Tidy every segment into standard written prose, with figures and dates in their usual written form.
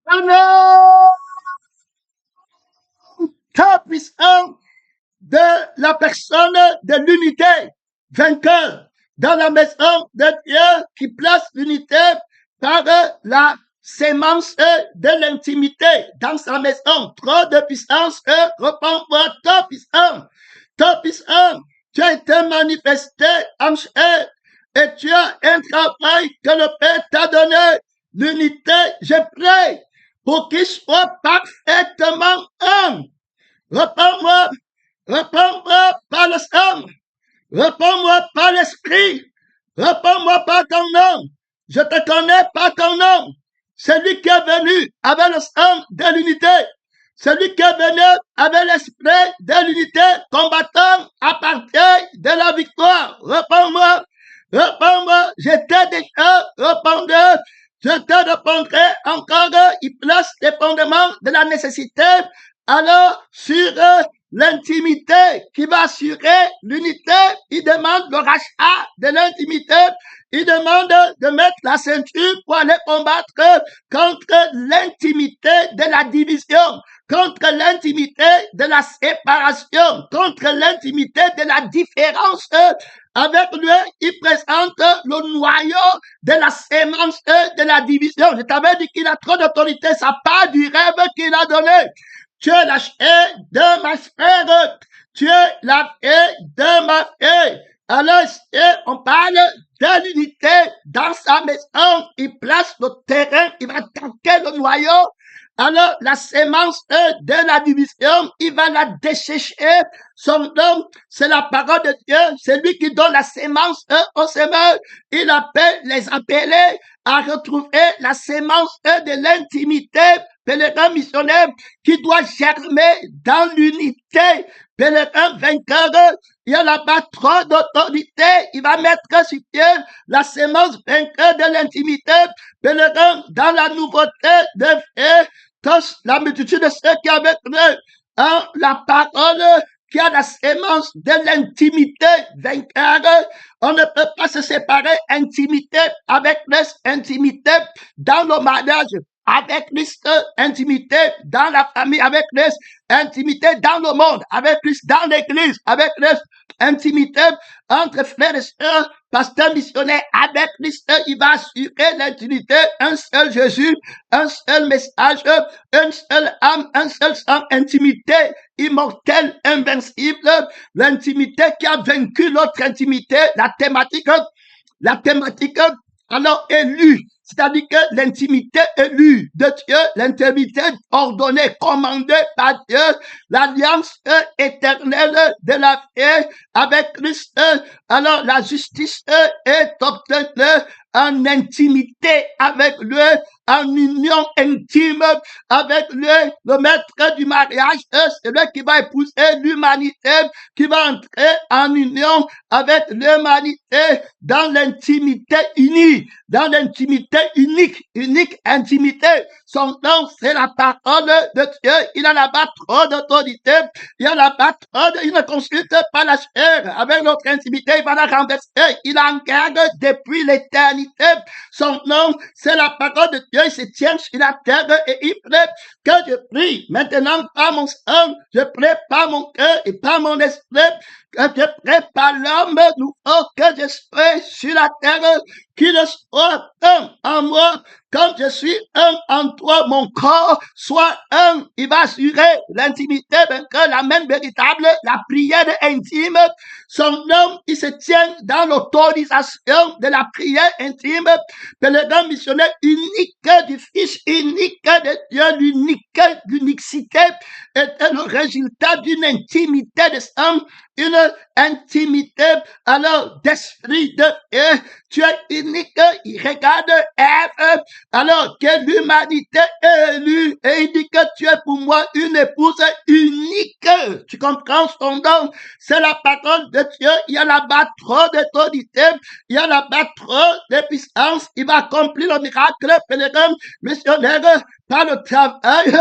Honneur, très puissant de la personne de l'unité, vainqueur dans la maison de Dieu qui place l'unité par la sémence de l'intimité dans sa maison. Trop de puissance, reprends-moi, trop puissant, tu as été manifesté en chair et tu as un travail que le Père t'a donné. L'unité, je prie pour qu'il soit parfaitement un. Reprends-moi par le sang, reprends-moi par l'esprit, reprends-moi par ton nom. Je te connais par ton nom. Celui qui est venu avec le sang de l'unité, celui qui est venu avec l'esprit de l'unité, combattant à partir de la victoire. Reprends-moi, j'étais déjà répondu. Je te répondrai encore, il place les fondements de la nécessité, alors sur l'intimité qui va assurer l'unité, il demande le rachat de l'intimité, il demande de mettre la ceinture pour aller combattre contre l'intimité de la division, contre l'intimité de la séparation, contre l'intimité de la différence. Avec lui, il présente le noyau de la sémence de la division. Je t'avais dit qu'il a trop d'autorité, ça part du rêve qu'il a donné. Tu es la chair de ma frère, tu es la chair de ma fille. Alors, on parle de l'unité dans sa maison, il place le terrain, il va tanker le noyau. Alors, la sémence de la division, il va la dessécher. Son nom, c'est la parole de Dieu. C'est lui qui donne la sémence aux semeurs. Il appelle les appelés à retrouver la sémence de l'intimité. Pèlerin missionnaire qui doit germer dans l'unité. Pèlerin vainqueur, il y a là-bas trop d'autorité. Il va mettre sur pied la sémence vainqueur de l'intimité. Pèlerin dans la nouveauté de vie. Tous, la multitude de ceux qui avaient la parole qui a la sémence de l'intimité vainqueur. On ne peut pas se séparer intimité avec l'intimité dans le mariage, avec l'intimité dans la famille, avec l'intimité dans le monde, avec dans l'église, avec l'intimité entre frères et sœurs, pasteur missionnaire, avec Christ, il va assurer l'intimité, un seul Jésus, un seul message, une seule âme, un seul sang, intimité immortelle, invincible, l'intimité qui a vaincu l'autre intimité, la thématique, alors élue. C'est-à-dire que l'intimité élue de Dieu, l'intimité ordonnée, commandée par Dieu, l'alliance éternelle de la paix avec Christ. Alors la justice est obtenue en intimité avec lui, en union intime avec lui. Le maître du mariage, c'est lui qui va épouser l'humanité, qui va entrer en union avec l'humanité dans l'intimité unie, dans l'intimité unique intimité. Son nom, c'est la parole de Dieu. Il a là-bas trop d'autorité. Il a là-bas il ne consulte pas la chair. Avec notre intimité, il va la renverser. Il en garde depuis l'éternité. Son nom, c'est la parole de Dieu. Il se tient sur la terre et il plaît que je prie. Maintenant, par mon sang, je prie par mon cœur et par mon esprit, que je prie par l'homme nouveau que je sois sur la terre, qu'il soit un en moi, comme je suis un en toi, mon corps soit un. Il va assurer l'intimité, que la main véritable, la prière intime. Son nom, il se tient dans l'autorisation de la prière intime. Pèlerin missionnaire unique du Fils unique de Dieu, l'unicité est le résultat d'une intimité de sang, une intimité alors d'esprit de Dieu. Tu es unique, il regarde Ève, alors que l'humanité est élue, et il dit que tu es pour moi une épouse unique. Tu comprends son nom? C'est la parole de Dieu. Il y a là-bas trop d'autorité, il y a là-bas trop de puissance. Il va accomplir le miracle, pèlerin missionnaire, par le travail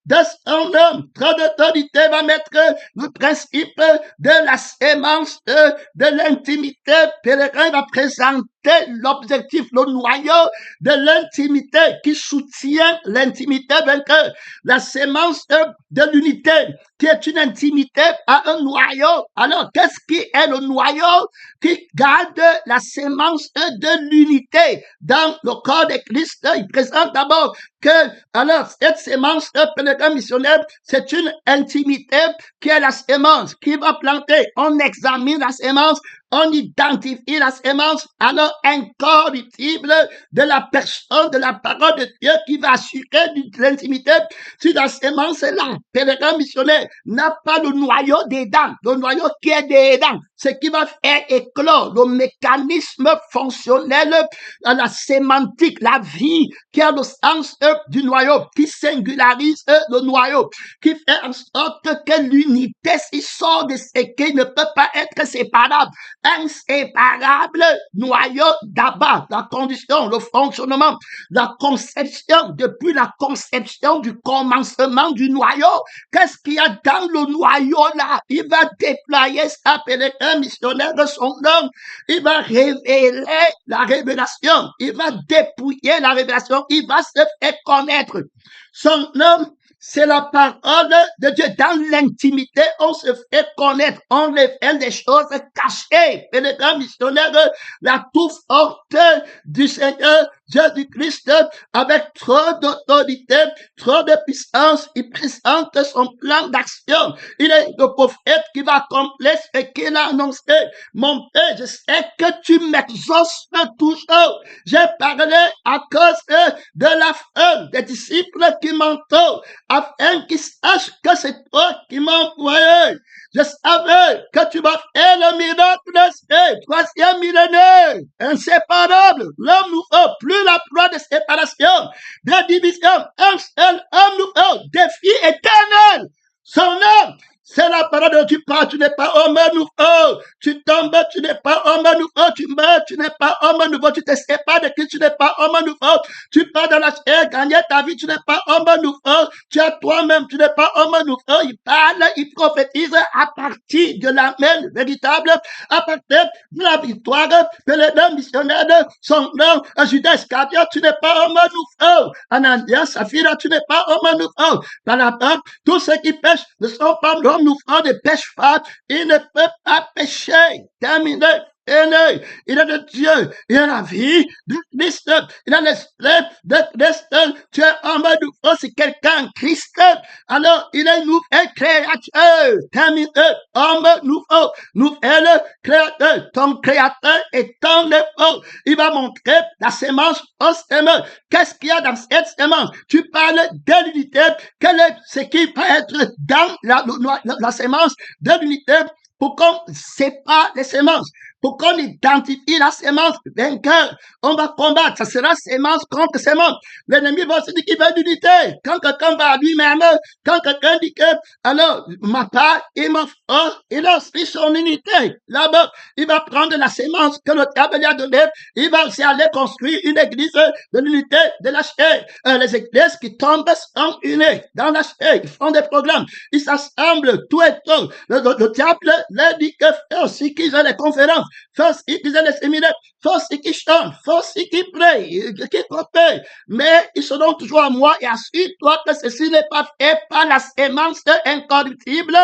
de son homme. Trop d'autorité va mettre le principe de la sémence de l'intimité. Pèlerin va présenter c'était l'objectif, le noyau de l'intimité qui soutient l'intimité vainqueur. La sémence de l'unité, qui est une intimité à un noyau. Alors, qu'est-ce qui est le noyau qui garde la sémence de l'unité dans le corps de Christ? Il présente d'abord que, alors, cette sémence de pèlerin missionnaire, c'est une intimité qui est la sémence qui va planter. On examine la sémence, on identifie la sémence, alors incorruptible de la personne, de la parole de Dieu qui va assurer l'intimité. Si la sémence est là, pèlerin missionnaire n'a pas le noyau des dents, le noyau qui est des dents, ce qui va faire éclore le mécanisme fonctionnel, la sémantique, la vie, qui a le sens du noyau, qui singularise le noyau, qui fait en sorte que l'unité s'y sort de ce qui ne peut pas être séparable. Inséparable noyau d'abord, la condition, le fonctionnement, la conception, depuis la conception du commencement du noyau. Qu'est-ce qu'il y a dans le noyau là? Il va déployer sa pèlerin missionnaire de son nom. Il va révéler la révélation. Il va dépouiller la révélation. Il va se faire connaître. Son nom, c'est la parole de Dieu. Dans l'intimité, on se fait connaître. On révèle des choses cachées. Et les grands missionnaires, la tout forte du Seigneur Jésus-Christ, avec trop d'autorité, trop de puissance, il présente son plan d'action. Il est le prophète qui va accomplir ce qu'il a annoncé. Mon Père, je sais que tu m'exauces toujours. J'ai parlé à cause de la fin des disciples qui m'entourent, afin qu'ils sachent que c'est toi qui m'as envoyé. Je savais que tu vas faire le miracle de ce troisième millénaire, inséparable. L'homme nous offre plus la proie de séparation, de division, un seul homme nous offre, défi éternel. Son nom, c'est la parole de tu pars, tu n'es pas homme nouveau. Tu tombes, tu n'es pas homme nouveau. Tu meurs, tu n'es pas homme nouveau. Tu te sépares de qui, tu n'es pas homme nouveau. Tu pars dans la chair, gagner ta vie, tu n'es pas homme nouveau. Tu es toi-même, tu n'es pas homme nouveau. Il parle, il prophétise à partir de la main véritable, à partir de la victoire que les deux missionnaires de son nom, Judas Iscariote, tu n'es pas homme nouveau. Ananias, Saphira, tu n'es pas homme nouveau. Par la peur, tous ceux qui pêchent ne sont pas l'homme nouveau, ne pêche pas, il ne peut pas pécher. Terminé. Il est de Dieu, il a la vie de Christ, il a l'esprit de Christ. Tu es homme nouveau, c'est quelqu'un Christ. Alors, il est nouvel créateur. Terminé. Homme nouveau, nouvel créateur. Ton créateur est ton nouveau. Il va montrer la sémence au sémence. Qu'est-ce qu'il y a dans cette sémence? Tu parles de l'unité. Quel est ce qui va être dans la sémence de l'unité pour qu'on sépare les sémences? Pour qu'on identifie la sémence vainqueur, on va combattre. Ça sera sémence contre sémence. L'ennemi va se dire qu'il veut l'unité. Quand quelqu'un va à lui-même, quand quelqu'un dit que, alors, ma part et mon frère, il a aussi son unité. Là-bas, il va prendre la sémence que le diable lui a donnée. Il va aussi aller construire une église de l'unité de la chair. Les églises qui tombent sont unies dans la chair. Ils font des programmes. Ils s'assemblent tout et tout. Le diable leur dit que fait aussi qu'ils aient des conférences. Force qu'ils aient les séminaires, force qu'ils chantent, force qu'ils prient, qu'ils propèrent. Mais ils seront toujours à moi et assure-toi que ceci n'est pas fait par la sémence incorruptible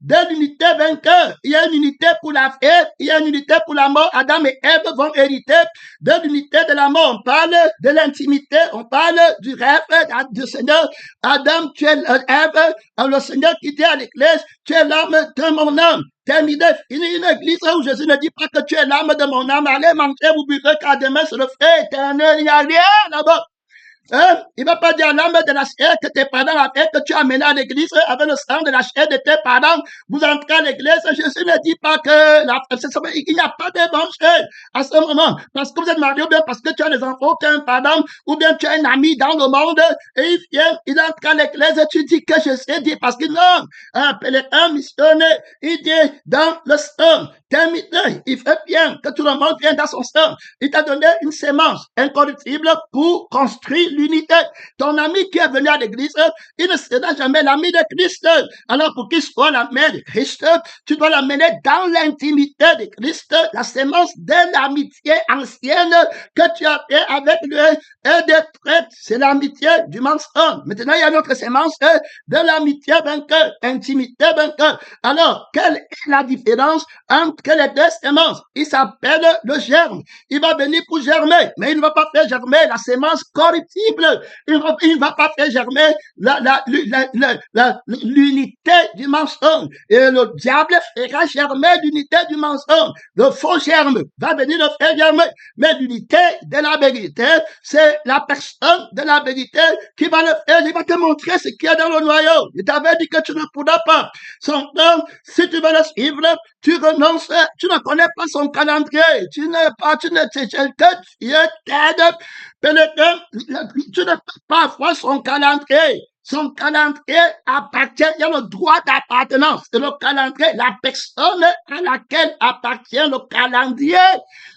de l'unité vainqueur. Il y a une unité pour la vie, il y a une unité pour la mort. Adam et Ève vont hériter de l'unité de la mort. On parle de l'intimité, on parle du rêve du Seigneur. Adam, tu es Ève, le Seigneur qui dit à l'église, tu es l'âme de mon âme. Terminé, fini une église où Jésus ne dit pas que tu es l'âme de mon âme. Allez manger, vous buvez, car demain c'est le feu éternel. Il n'y a rien là-bas. Il va pas dire l'âme de la chair que tes parents avaient, que tu as amené à l'église avec le sang de la chair de tes parents. Vous entrez à l'église, Jésus ne dit pas que il n'y a pas de bonne chose à ce moment. Parce que vous êtes marié, ou bien parce que tu as des enfants, tu as un parent, ou bien tu as un ami dans le monde, et il vient, il entre à l'église, et tu dis que Jésus dit, parce que non, un pèlerin missionnaire, il dit dans le sang terminé. Il fait bien que tout le monde vienne dans son sein. Il t'a donné une sémence incorruptible pour construire l'unité. Ton ami qui est venu à l'église, il ne sera jamais l'ami de Christ. Alors pour qu'il soit l'ami de Christ, tu dois l'amener dans l'intimité de Christ, la sémence de l'amitié ancienne que tu as fait avec lui et des traits. C'est l'amitié du mensonge. Maintenant, il y a notre sémence de l'amitié vainqueur, intimité vainqueur. Alors, quelle est la différence entre les deux sémences? Il s'appelle le germe. Il va venir pour germer, mais il ne va pas faire germer la sémence corruptible. Il ne va pas faire germer l'unité du mensonge. Et le diable fera germer l'unité du mensonge. Le faux germe va venir le faire germer. Mais l'unité de la vérité, c'est la personne de la vérité qui va le faire. Il va te montrer ce qu'il y a dans le noyau. Il t'avait dit que tu ne pourras pas. Si tu veux le suivre, tu renonces, tu ne connais pas son calendrier, tu ne sais que tu ne peux pas voir son calendrier. Son calendrier appartient, il y a le droit d'appartenance. C'est le calendrier, la personne à laquelle appartient le calendrier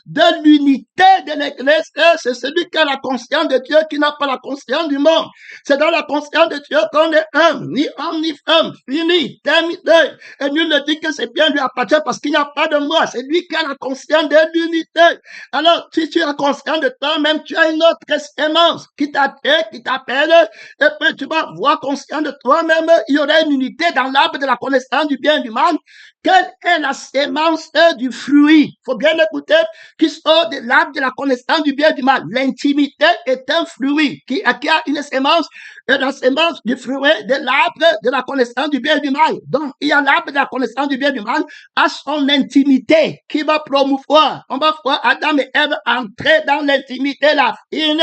de l'unité de l'Église. C'est celui qui a la conscience de Dieu, qui n'a pas la conscience du monde. C'est dans la conscience de Dieu qu'on est un, ni homme ni femme, fini, terminé. Et nul ne dit que c'est bien lui appartient parce qu'il n'y a pas de moi. C'est lui qui a la conscience de l'unité. Alors, si tu as conscience de toi-même, tu as une autre sémence qui t'appelle, et puis tu vas voir conscient de toi-même, il y aurait une unité dans l'arbre de la connaissance du bien et du mal. Quelle est la sémence du fruit? Il faut bien écouter, qui sort de l'arbre de la connaissance du bien et du mal. L'intimité est un fruit qui a une sémence, la sémence du fruit de l'arbre de la connaissance du bien et du mal. Donc, il y a l'arbre de la connaissance du bien et du mal à son intimité qui va promouvoir. On va voir Adam et Ève entrer dans l'intimité, la fine.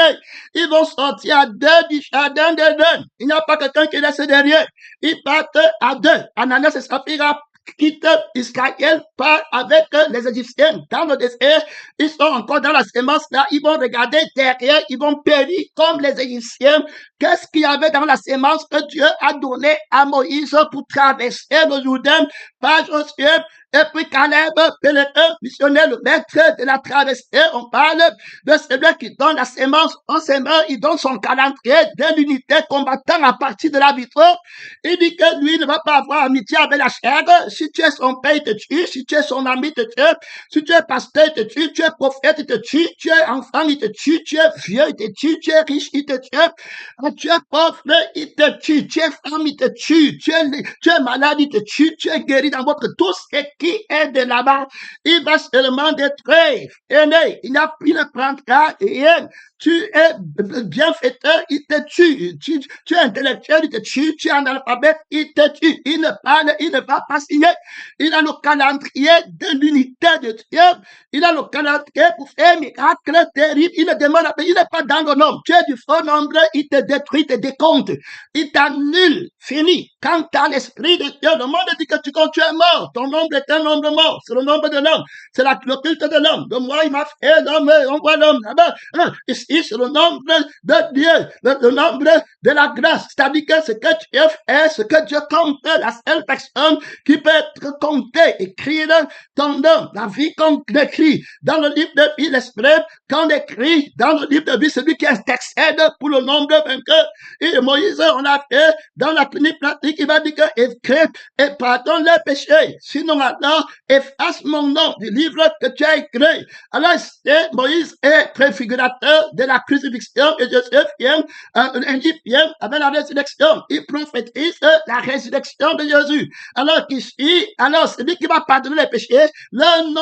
Ils vont sortir à deux du jardin d'Éden. Il n'y a pas quelqu'un qui laisse derrière. Ils partent à deux. Ananias et Saphira quitte Israël, part avec les Égyptiens dans le désert. Ils sont encore dans la sémence là. Ils vont regarder derrière. Ils vont périr comme les Égyptiens. Qu'est-ce qu'il y avait dans la sémence que Dieu a donné à Moïse pour traverser le Jourdain par Josué? Et puis Caleb, pèlerin, missionnaire, le maître de la traversée, on parle de celui qui donne la sémence en ses mains, il donne son calendrier de l'unité combattant à partir de la victoire. Il dit que lui ne va pas avoir amitié avec la chair. Si tu es son père, il te tue. Si tu es son ami, il te tue. Si tu es pasteur, il te tue. Tu es prophète, il te tue. Tu es enfant, il te tue. Tu es vieux, il te tue. Tu es riche, il te tue. Tu es pauvre, il te tue. Tu es femme, il te tue. Tu es malade, il te tue. Tu es guéri dans votre tous et qui est de là-bas, il va seulement détruire. Aîné, il ne prendra rien. Tu es bienfaiteur, il te tue. Tu es intellectuel, il te tue. Tu es analphabète, il te tue. Il ne parle, il ne va pas signer. Il a le calendrier de l'unité de Dieu. Il a le calendrier pour faire un miracle terrible. Il ne demande pas, il n'est pas dans le nombre. Tu es du faux nombre, il te détruit, te décompte. Il t'annule. Fini. Quand tu as l'esprit de Dieu, le monde dit que tu es mort. Ton nombre est un nombre mort. C'est le nombre de l'homme. C'est le culte de l'homme. De moi, il m'a fait l'homme. On voit l'homme là-bas. Ici, c'est le nombre de Dieu. Le nombre de la grâce. C'est-à-dire que ce que tu as fait, ce que Dieu compte, la seule personne qui peut être comptée, écrire ton nom, la vie qu'on écrit dans le livre de vie, l'esprit qu'on écrit dans le livre de vie, celui qui intercède pour le nombre de vainqueurs. Et Moïse, on a fait dans la clinique pratique, il va dire que écris et pardonne les péchés. Sinon, alors, efface mon nom du livre que tu as écrit. Alors, Moïse est préfigurateur de la crucifixion et Joseph vient, vient avec la résurrection. Il prophétise la résurrection de Jésus. Alors qu'ici, celui qui va pardonner les péchés, le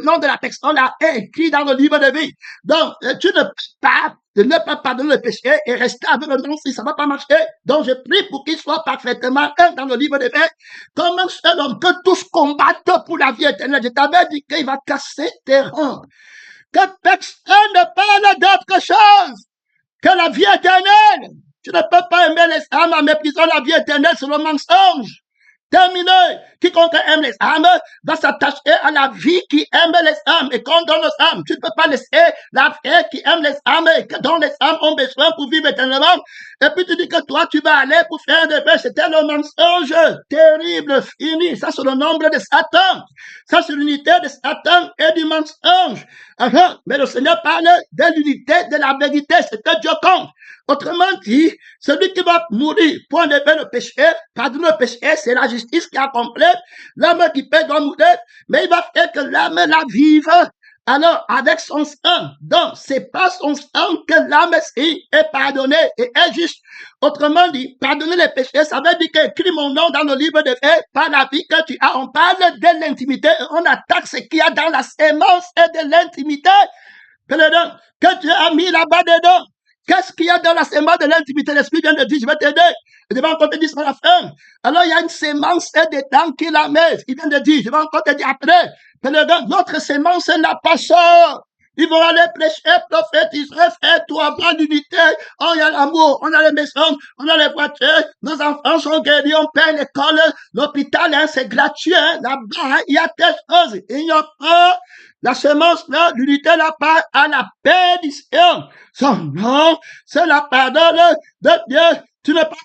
nom de la personne est écrit dans le livre de vie. Donc, tu ne peux pas de ne pas pardonner le péché et rester avec le nom si ça ne va pas marcher. Donc, je prie pour qu'il soit parfaitement un dans le livre de vie. Comme un seul homme, que tous combattent pour la vie éternelle. Je t'avais dit qu'il va casser tes rangs. Que personne ne parle d'autre chose que la vie éternelle. Tu ne peux pas aimer les âmes en méprisant la vie éternelle sur le mensonge. Terminé. Quiconque aime les âmes va s'attacher à la vie qui aime les âmes et qu'on donne aux âmes. Tu ne peux pas laisser la vie qui aime les âmes et dont les âmes ont besoin pour vivre éternellement Et puis tu dis que toi, tu vas aller pour faire des vœux. C'était le mensonge terrible, fini. Ça, c'est le nombre de Satan. Ça, c'est l'unité de Satan et du mensonge. Mais le Seigneur parle de l'unité de la vérité. C'est que Dieu compte. Autrement dit, celui qui va mourir pour enlever le péché, pardonner le péché, c'est la justice qui accomplit. L'homme qui paie doit mourir, mais il va faire que l'âme la vive. Alors, avec son sang, donc, c'est pas son sang que l'âme est pardonnée et est juste. Autrement dit, pardonner les péchés, ça veut dire qu'écris mon nom dans le livre de vie par la vie que tu as. On parle de l'intimité, on attaque ce qu'il y a dans la sémence et de l'intimité. Que Dieu a mis là-bas dedans. Qu'est-ce qu'il y a dans la sémence de l'intimité? L'Esprit vient de dire, je vais t'aider. Je vais encore te dire à la fin. Alors, il y a une sémence dedans qui la met. Il vient de dire, je vais encore te dire après. Notre sémence n'a pas ça. Ils vont aller prêcher, prophétiser, faire tout en bas d'unité. Oh, il y a l'amour, on a les maisons, on a les voitures, nos enfants sont guéris, on paie l'école, l'hôpital, hein, c'est gratuit, hein, là-bas, hein, il y a telle chose. Il n'y a pas la semence, là, l'unité n'a pas à la perdition. Son nom, c'est la parole de Dieu. Tu ne peux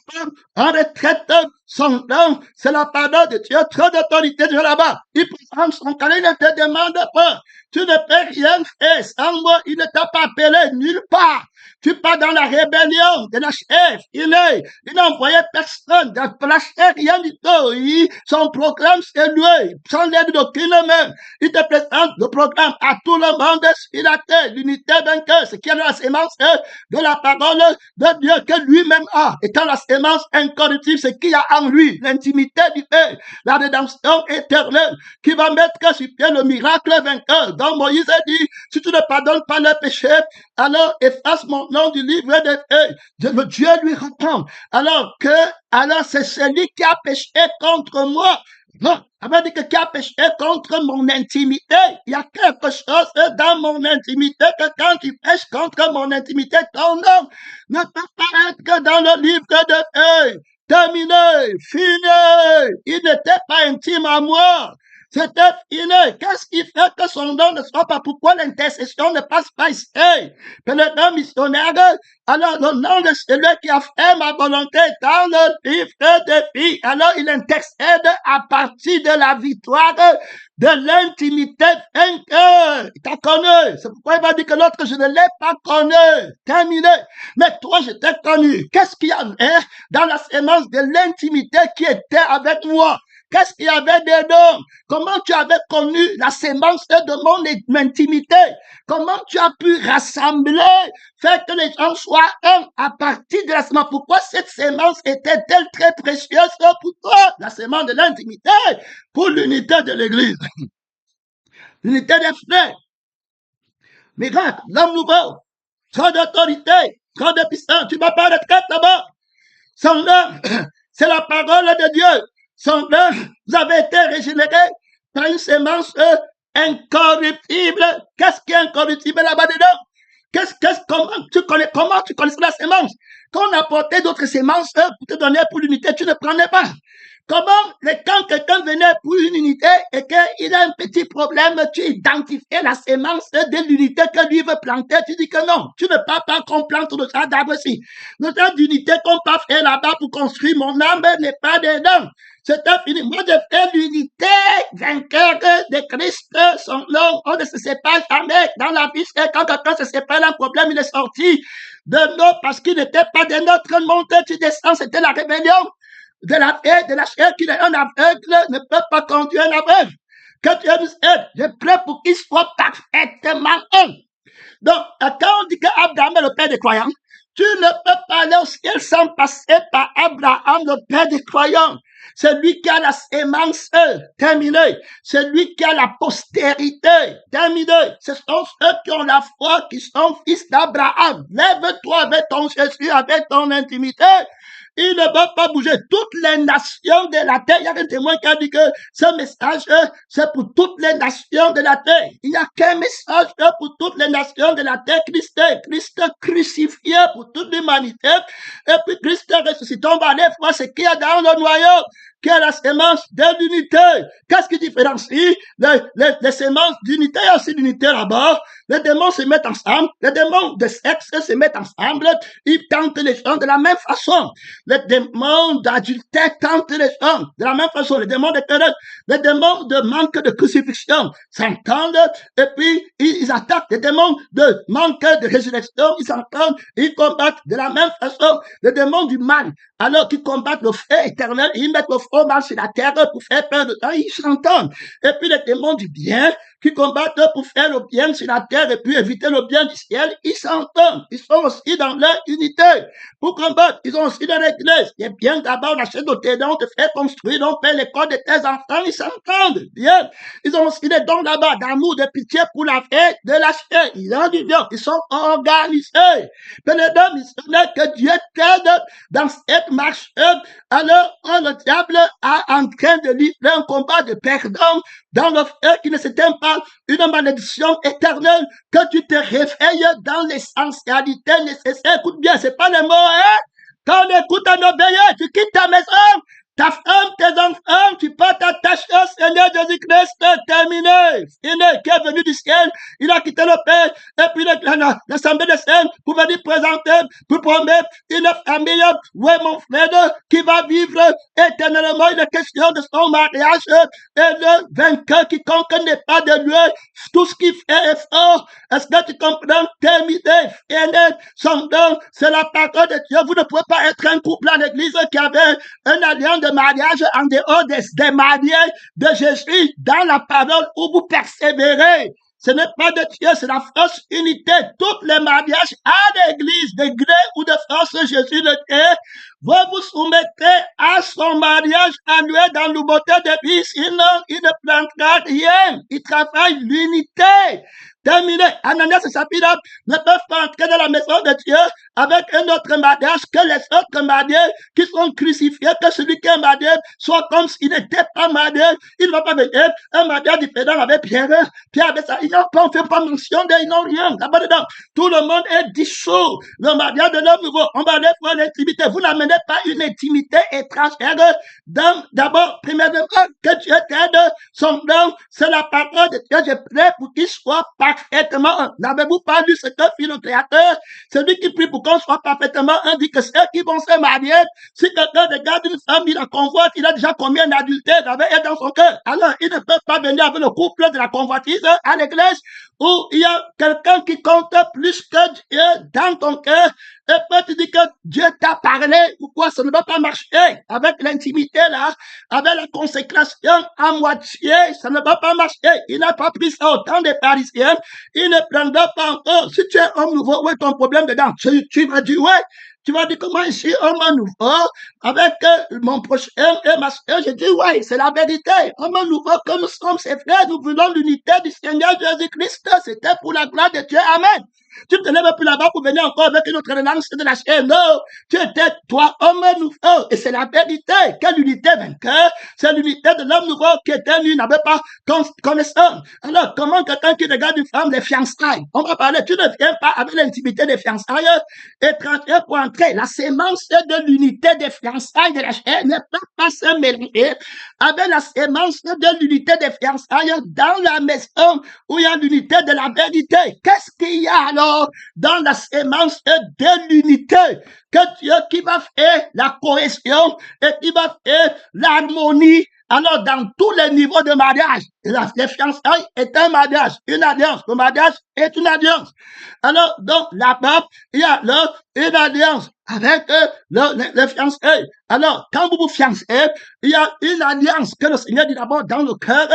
pas en retraite. Son nom, c'est la parole de Dieu. Trop d'autorité de là-bas. Il présente son cahier, il ne te demande pas. Tu ne peux rien faire. Sans moi, il ne t'a pas appelé nulle part. Tu pars dans la rébellion de la chef. Il n'a envoyé personne. De la chef, rien du tout. Son programme, c'est lui. Sans l'aide d'aucune main. Il te présente le programme à tout le monde sur la terre. L'unité vainqueur. Ce qui est dans la sémence de la parole de Dieu que lui-même a. Étant la sémence incorruptible, ce qu'il y a en lui. L'intimité du Père. La rédemption éternelle. Qui va mettre sur pied le miracle vainqueur. Donc Moïse a dit, si tu ne pardonnes pas le péché, alors efface mon nom du livre des feuilles. Dieu lui répond. Alors c'est celui qui a péché contre moi. Non, ça veut dire que qui a péché contre mon intimité. Il y a quelque chose dans mon intimité que quand tu pêches contre mon intimité, ton nom ne peut pas être que dans le livre de feuilles. Terminé, fini. Il n'était pas intime à moi. C'était fini. Qu'est-ce qui fait que son nom ne soit pas? Pourquoi l'intercession ne passe pas ici? Que le nom missionnaire, alors le nom de celui qui a fait ma volonté dans le livre de vie. Alors il intercède à partir de la victoire de l'intimité vainqueur. Il t'a connu. C'est pourquoi il va dire que l'autre, je ne l'ai pas connu. Terminé. Mais toi, je t'ai connu. Qu'est-ce qu'il y avait dans la sémence de l'intimité qui était avec moi? Qu'est-ce qu'il y avait dedans? Comment tu avais connu la sémence de mon intimité? Comment tu as pu rassembler, faire que les gens soient un à partir de la sémence? Pourquoi cette sémence était-elle très précieuse pour toi? La sémence de l'intimité, pour l'unité de l'Église. L'unité des frères. Miracle, l'homme nouveau, trop d'autorité, trop de puissance. Tu vas pas retraite là-bas. Son nom, c'est la parole de Dieu. Son nom, vous avez été régénérés par une sémence incorruptible. Qu'est-ce qui est incorruptible là-bas dedans? Comment tu connais la sémence? Quand on apportait d'autres sémences pour te donner pour l'unité, tu ne prenais pas. Quand quelqu'un venait pour une unité et qu'il a un petit problème, tu identifiais la sémence de l'unité que lui veut planter, tu dis que non, tu ne peux pas qu'on plante le genre d'arbre aussi. Le genre d'unité qu'on peut faire là-bas pour construire mon âme n'est pas dedans. C'était fini. Moi, je fais l'unité vainqueur de Christ, son nom. On ne se sépare jamais dans la vie. Quand quelqu'un se sépare d'un problème, il est sorti de nous parce qu'il n'était pas de notre monde. Tu descends, c'était la rébellion de la chair, qu'il est un aveugle, ne peut pas conduire un aveugle. Que Dieu nous aide. Je prie pour qu'il soit parfaitement un. Donc, quand on dit qu'Abraham est le père des croyants, tu ne peux pas aller au ciel sans passer par Abraham, le père des croyants. C'est lui qui a la sémence, terminé. C'est lui qui a la postérité, terminé. Ce sont ceux qui ont la foi, qui sont fils d'Abraham. Lève-toi avec ton Jésus, avec ton intimité. Il ne va pas bouger. Toutes les nations de la terre. Il y a un témoin qui a dit que ce message, c'est pour toutes les nations de la terre. Il n'y a qu'un message pour toutes les nations de la terre. Christ crucifié pour toute l'humanité. Et puis Christ ressuscité. On va aller voir ce qu'il y a dans le noyau. qui est la sémence de l'unité. Qu'est-ce qui différencie les sémences d'unité? Il y a aussi l'unité là-bas. Les démons se mettent ensemble, les démons de sexe se mettent ensemble, ils tentent les gens de la même façon. Les démons d'adultère tentent les gens de la même façon. Les démons de querelle, les démons de manque de crucifixion s'entendent et puis ils attaquent. Les démons de manque de résurrection, ils s'entendent, ils combattent de la même façon. Les démons du mal, alors qu'ils combattent le feu éternel, ils mettent le feu mal sur la terre pour faire peur de temps, ils s'entendent. Et puis les démons du bien, qui combattent pour faire le bien sur la terre et puis éviter le bien du ciel, ils s'entendent. Ils sont aussi dans leur unité. Pour combattre, ils ont aussi leur église. Et bien d'abord, on achète nos terrains, on te fait construire, on paie l'école de tes enfants, ils s'entendent. Bien. Ils ont aussi des dons là-bas, d'amour, de pitié pour la vie, de la chair. Ils ont du bien. Ils sont organisés. Pénédant, missionnaire, que Dieu t'aide dans cette marche. Alors, le diable est en train de livrer un combat de perdant dans le feu qui ne s'éteint pas, une malédiction éternelle, que tu te réveilles dans l'essentialité nécessaire. Écoute bien, c'est pas les mots, hein? Quand on écoute un obéir, tu quittes ta maison, ta femme, tes enfants, tu peux t'attacher au Seigneur Jésus-Christ, terminé. Il qui est venu du ciel, il a quitté le Père, et puis l'Assemblée des Saints pour venir présenter, pour promettre une famille, ouais mon frère, qui va vivre éternellement une question de son mariage, et le vainqueur quiconque n'est pas de lui, tout ce qui fait effort, est-ce que tu comprends, terminé, fini, son don, c'est la parole de Dieu. Vous ne pouvez pas être un couple en église qui avait un alliance de mariage en dehors des mariés de Jésus dans la parole où vous persévérez. Ce n'est pas de Dieu, c'est la fausse unité. Tous les mariages à l'église, de gré ou de force Jésus le Christ, vous vous soumettez à son mariage annuel dans la nouveauté de vie, sinon il ne prendra rien. Il travaille l'unité. Terminé. Ananias et Saphira ne peuvent pas entrer dans la maison de Dieu avec un autre mariage que les autres mariés qui sont crucifiés, que celui qui est marié soit comme s'il n'était pas marié. Il ne va pas venir un mariage différent avec Pierre. Pierre avec ça. Ils n'ont pas, on ne fait pas mention ils n'ont rien. Là-bas dedans, tout le monde est dissous. Le mariage de l'homme nouveau, on va aller pour l'intimité. Vous n'amenez pas une intimité étrangère. D'abord, premièrement, que Dieu t'aide. Son nom, c'est la parole de Dieu. Je prie pour qu'il soit parfaitement. N'avez-vous pas lu ce que fit le Créateur? Celui qui prie pour qu'on soit parfaitement un dit que ceux qui vont se marier, si quelqu'un regarde une femme, il la convoite, il a déjà commis un adultère avec elle dans son cœur. Alors, il ne peut pas venir avec le couple de la convoitise à l'église où il y a quelqu'un qui compte plus que Dieu dans ton cœur. Et puis tu dis que Dieu t'a parlé, pourquoi ça ne va pas marcher avec l'intimité là, avec la consécration à moitié, ça ne va pas marcher. Il n'a pas pris ça au temps des Parisiens, il ne prendra pas encore. Si tu es homme nouveau, où est ton problème dedans? Tu vas dire, ouais. Tu vas dire comment je suis homme nouveau avec mon prochain et ma soeur. Je dis, ouais, c'est la vérité. Homme nouveau, comme nous sommes ses frères, nous voulons l'unité du Seigneur Jésus-Christ. C'était pour la gloire de Dieu. Amen. Tu ne te lèves plus là-bas pour venir encore avec une autre relance de la chair. Non, tu étais toi, homme nouveau. Et c'est la vérité. Quelle unité vainqueur? C'est l'unité de l'homme nouveau qui était lui, n'avait pas connaissance. Alors, comment quelqu'un qui regarde une femme, les fiançailles? On va parler, tu ne viens pas avec l'intimité des fiançailles étrangères pour entrer. La sémence de l'unité des fiançailles de la chair ne peut pas se mélanger avec la sémence de l'unité des fiançailles dans la maison où il y a l'unité de la vérité. Qu'est-ce qu'il y a alors dans la sémence de l'unité? Que Dieu qui va faire la cohésion et qui va faire l'harmonie. Alors, dans tous les niveaux de mariage, les fiançailles est un mariage, une alliance. Le mariage est une alliance. Alors, donc, là-bas, il y a une alliance avec les fiançailles. Alors, quand vous vous fiancez, il y a une alliance que le Seigneur dit d'abord dans le cœur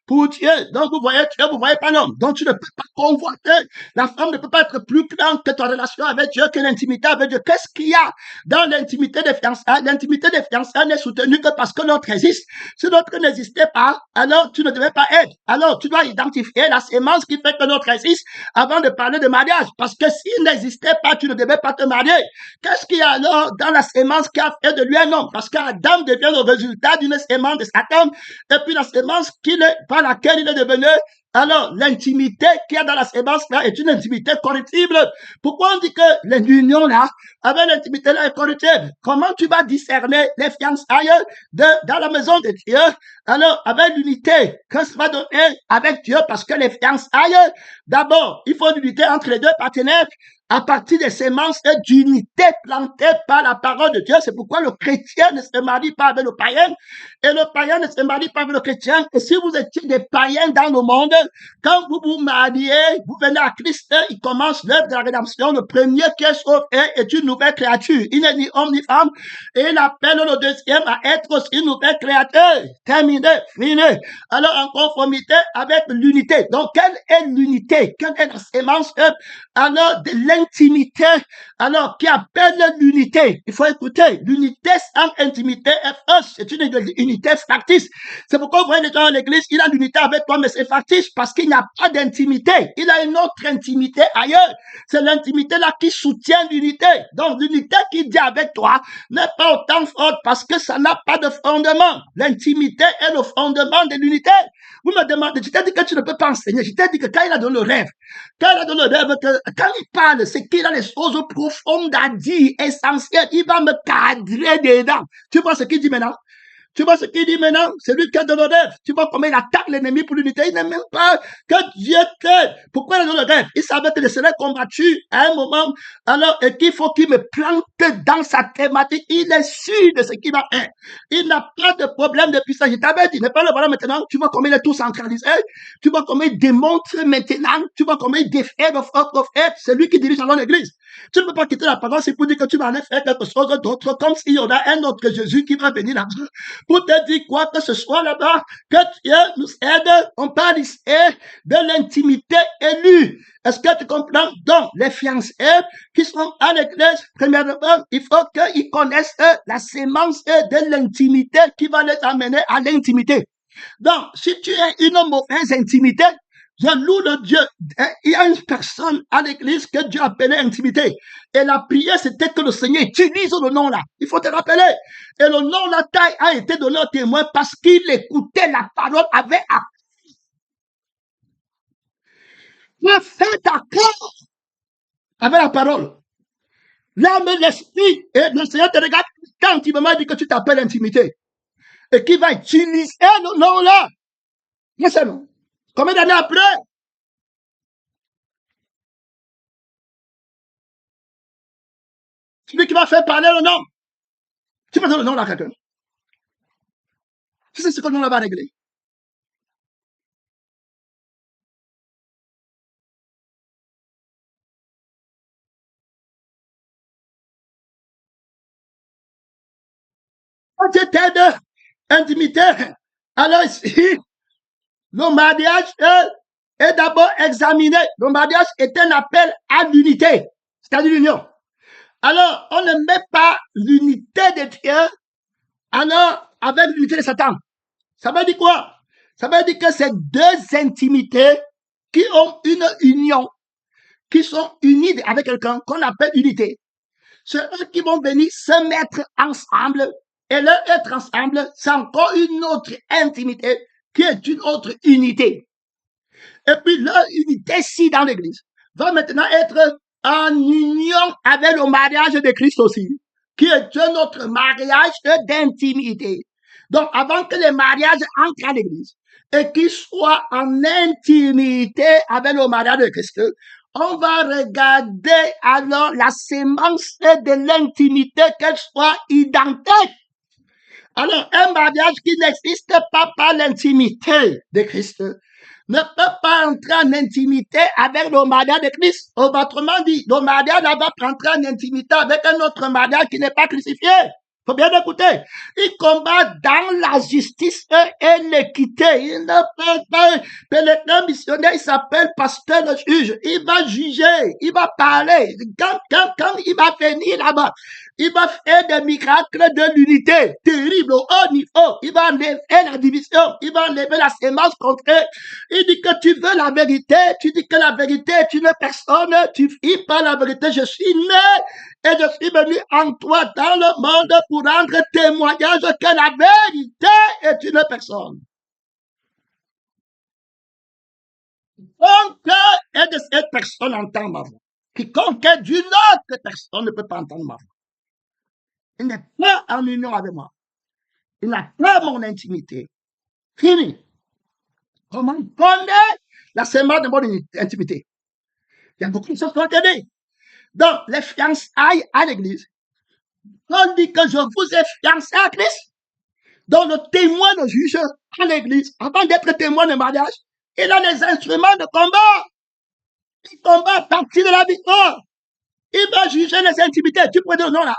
pour Dieu. Donc, vous voyez Dieu, vous voyez pas l'homme. Donc, tu ne peux pas convoiter. La femme ne peut pas être plus grande que ta relation avec Dieu, que l'intimité avec Dieu. Qu'est-ce qu'il y a dans l'intimité des fiançailles? L'intimité des fiançailles n'est soutenue que parce que l'autre existe. Si l'autre n'existait pas, alors tu ne devais pas être. Alors, tu dois identifier la sémence qui fait que l'autre existe avant de parler de mariage. Parce que s'il n'existait pas, tu ne devais pas te marier. Qu'est-ce qu'est-ce qu'il y a alors dans la sémence qui a fait de lui un homme? Parce qu'Adam devient le résultat d'une sémence de Satan, et puis la sémence par laquelle il est devenu. Alors, l'intimité qu'il y a dans la sémence là est une intimité corruptible. Pourquoi on dit que l'union là, avec l'intimité là est corruptible? Comment tu vas discerner les fiançailles dans la maison de Dieu? Alors, avec l'unité, que ça va donner avec Dieu? Parce que les fiançailles, d'abord, il faut l'unité entre les deux partenaires à partir des sémences d'unité plantées par la parole de Dieu. C'est pourquoi le chrétien ne se marie pas avec le païen et le païen ne se marie pas avec le chrétien. Et si vous étiez des païens dans le monde, quand vous vous mariez, vous venez à Christ, il commence l'œuvre de la rédemption. Le premier qui est sauvé est une nouvelle créature. Il n'est ni homme ni femme. Et il appelle le deuxième à être aussi une nouvelle créature. Terminé, fini. Alors, en conformité avec l'unité. Donc, quelle est l'unité? Quelle est la sémence? Alors, de l'intimité, alors, qui appelle l'unité. Il faut écouter. L'unité sans intimité est fausse. C'est une unité factice. C'est pourquoi vous voyez les gens à l'église, il a l'unité avec toi, mais c'est factice parce qu'il n'y a pas d'intimité. Il a une autre intimité ailleurs. C'est l'intimité là qui soutient l'unité. Donc, l'unité qui dit avec toi n'est pas autant forte parce que ça n'a pas de fondement. L'intimité est le fondement de l'unité. Vous me demandez, je t'ai dit que tu ne peux pas enseigner. Je t'ai dit que quand il a donné le rêve, quand il parle, c'est qu'il a les choses profondes à dire, essentielles. Il va me cadrer dedans. Tu vois ce qu'il dit maintenant? Tu vois ce qu'il dit maintenant? C'est lui qui a donné le rêve. Tu vois comment il attaque l'ennemi pour l'unité. Il n'aime même pas que Dieu t'aide. Pourquoi il a donné le rêve? Il savait que le serait combattu à un moment. Alors, et qu'il faut qu'il me plante dans sa thématique. Il est sûr de ce qu'il va faire. Il n'a pas de problème de puissance. Je t'avais dit, n'est pas le voilà maintenant. Tu vois comment il est tout centralisé. Tu vois comment il démontre maintenant. Tu vois comment il défait le faux prophète. C'est lui qui dirige alors l'église. Tu ne peux pas quitter la parole, c'est pour dire que tu vas aller faire quelque chose d'autre, comme s'il y en a un autre Jésus qui va venir là-bas pour te dire quoi que ce soit là-bas, que Dieu nous aide. On parle ici de l'intimité élue. Est-ce que tu comprends? Donc, les fiancés qui sont à l'église, premièrement, il faut qu'ils connaissent la sémence de l'intimité qui va les amener à l'intimité. Donc, si tu as une mauvaise intimité, je loue le Dieu. Il y a une personne à l'église que Dieu appelait intimité. Et la prière, c'était que le Seigneur utilise le nom là. Il faut te rappeler. Et le nom là a été donné au témoin parce qu'il écoutait la parole avec accord. Faites accord avec la parole. L'âme et l'esprit. Et le Seigneur te regarde quand il m'a dit que tu t'appelles intimité. Et qui va utiliser le nom là. Yes, non. Combien d'années après? Celui qui va faire parler le nom. Tu peux donner le nom là à quelqu'un. C'est ce que le nom va régler. Quand tu t'aides, intimité, alors ici, le mariage est d'abord examiné. Le mariage est un appel à l'unité, c'est-à-dire l'union. Alors, on ne met pas l'unité de Dieu alors avec l'unité de Satan. Ça veut dire quoi? Ça veut dire que c'est deux intimités qui ont une union, qui sont unies avec quelqu'un qu'on appelle unité. C'est eux qui vont venir se mettre ensemble. Et leur être ensemble, c'est encore une autre intimité qui est une autre unité. Et puis leur unité-ci dans l'église va maintenant être en union avec le mariage de Christ aussi, qui est un autre mariage d'intimité. Donc, avant que les mariages entrent à l'église et qu'ils soient en intimité avec le mariage de Christ, on va regarder alors la sémence de l'intimité, qu'elle soit identique. Alors, un mariage qui n'existe pas par l'intimité de Christ ne peut pas entrer en intimité avec le mariage de Christ. Autrement dit, le mariage va entrer en intimité avec un autre mariage qui n'est pas crucifié. Faut bien écouter. Il combat dans la justice et l'équité. Il ne peut pas pénétrer missionnaire, il s'appelle pasteur le juge. Il va juger, il va parler. Quand il va venir là-bas, Il va faire des miracles de l'unité terrible au haut niveau. Il va enlever la division. Il va enlever la sémence contraire. Il dit que tu veux la vérité. Tu dis que la vérité est une personne. Tu vis pas la vérité. Je suis né et je suis venu en toi dans le monde pour rendre témoignage que la vérité est une personne. Quiconque est de cette personne entend ma voix. Quiconque est d'une autre personne ne peut pas entendre ma voix. Il n'est pas en union avec moi. Il n'a pas mon intimité. Fini. Comment il connaît la sémence de mon intimité? Il y a beaucoup de choses qu'on connaît. Donc, les fiançailles à l'église, on dit que je vous ai fiancé à Christ. Donc, le témoin, le juge à l'église, avant d'être témoin de mariage, il a les instruments de combat. Il combat à partir de la victoire. Il va juger les intimités. Tu peux dire non là.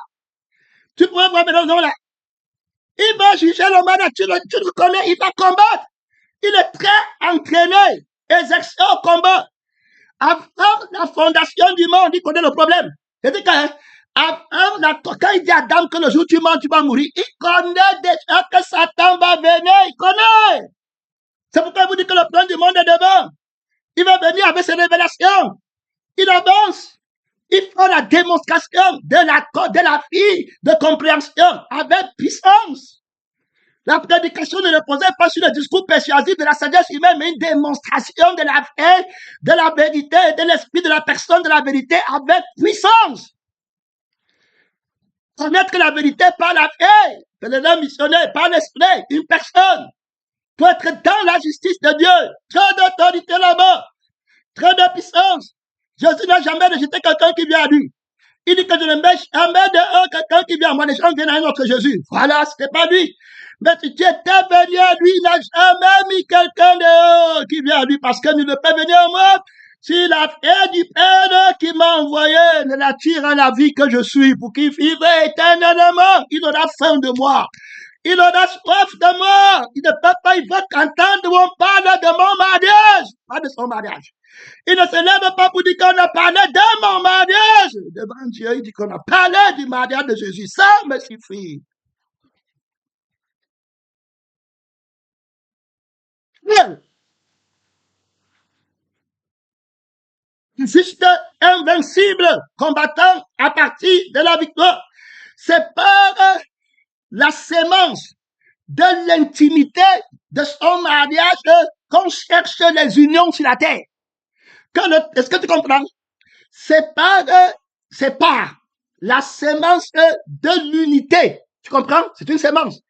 Tu pourrais voir le nom là. Il va juger le mariage. Tu le connais. Il va combattre. Il est très entraîné. Exercé au combat. Avant la fondation du monde, il connaît le problème. C'est-à-dire quand il dit à Adam que le jour où tu mens, tu vas mourir, il connaît déjà que Satan va venir. Il connaît. C'est pourquoi il vous dit que le plan du monde est devant. Il va venir avec ses révélations. Il avance. Il faut la démonstration de la vie de compréhension avec puissance. La prédication ne reposait pas sur le discours persuasif de la sagesse humaine, mais une démonstration de la paix, de la vérité, de l'esprit de la personne de la vérité avec puissance. Connaître la vérité par la paix, c'est le missionnaire, par l'esprit, une personne peut être dans la justice de Dieu. Trop d'autorité là-bas, trop de puissance. Jésus n'a jamais rejeté quelqu'un qui vient à lui. Il dit que je ne mets jamais dehors quelqu'un qui vient à moi. Les gens viennent à un autre Jésus. Voilà, c'était pas lui. Mais si tu étais venu à lui, il n'a jamais mis quelqu'un dehors qui vient à lui parce que nul ne peut venir à moi. Si la paix du Père qui m'a envoyé ne l'attire à la vie que je suis pour qu'il vive éternellement, il aura faim de moi. Il aura soif de moi. Il ne peut pas, il veut qu'entendre on parle de mon mariage, pas de son mariage. Il ne se lève pas pour dire qu'on a parlé de mon mariage. Devant Dieu, il dit qu'on a parlé du mariage de Jésus. Ça me suffit. Juste invincible, combattant à partir de la victoire. C'est par la sémence de l'intimité de son mariage qu'on cherche les unions sur la terre. Est-ce que tu comprends? C'est par la sémence de l'unité. Tu comprends? C'est une sémence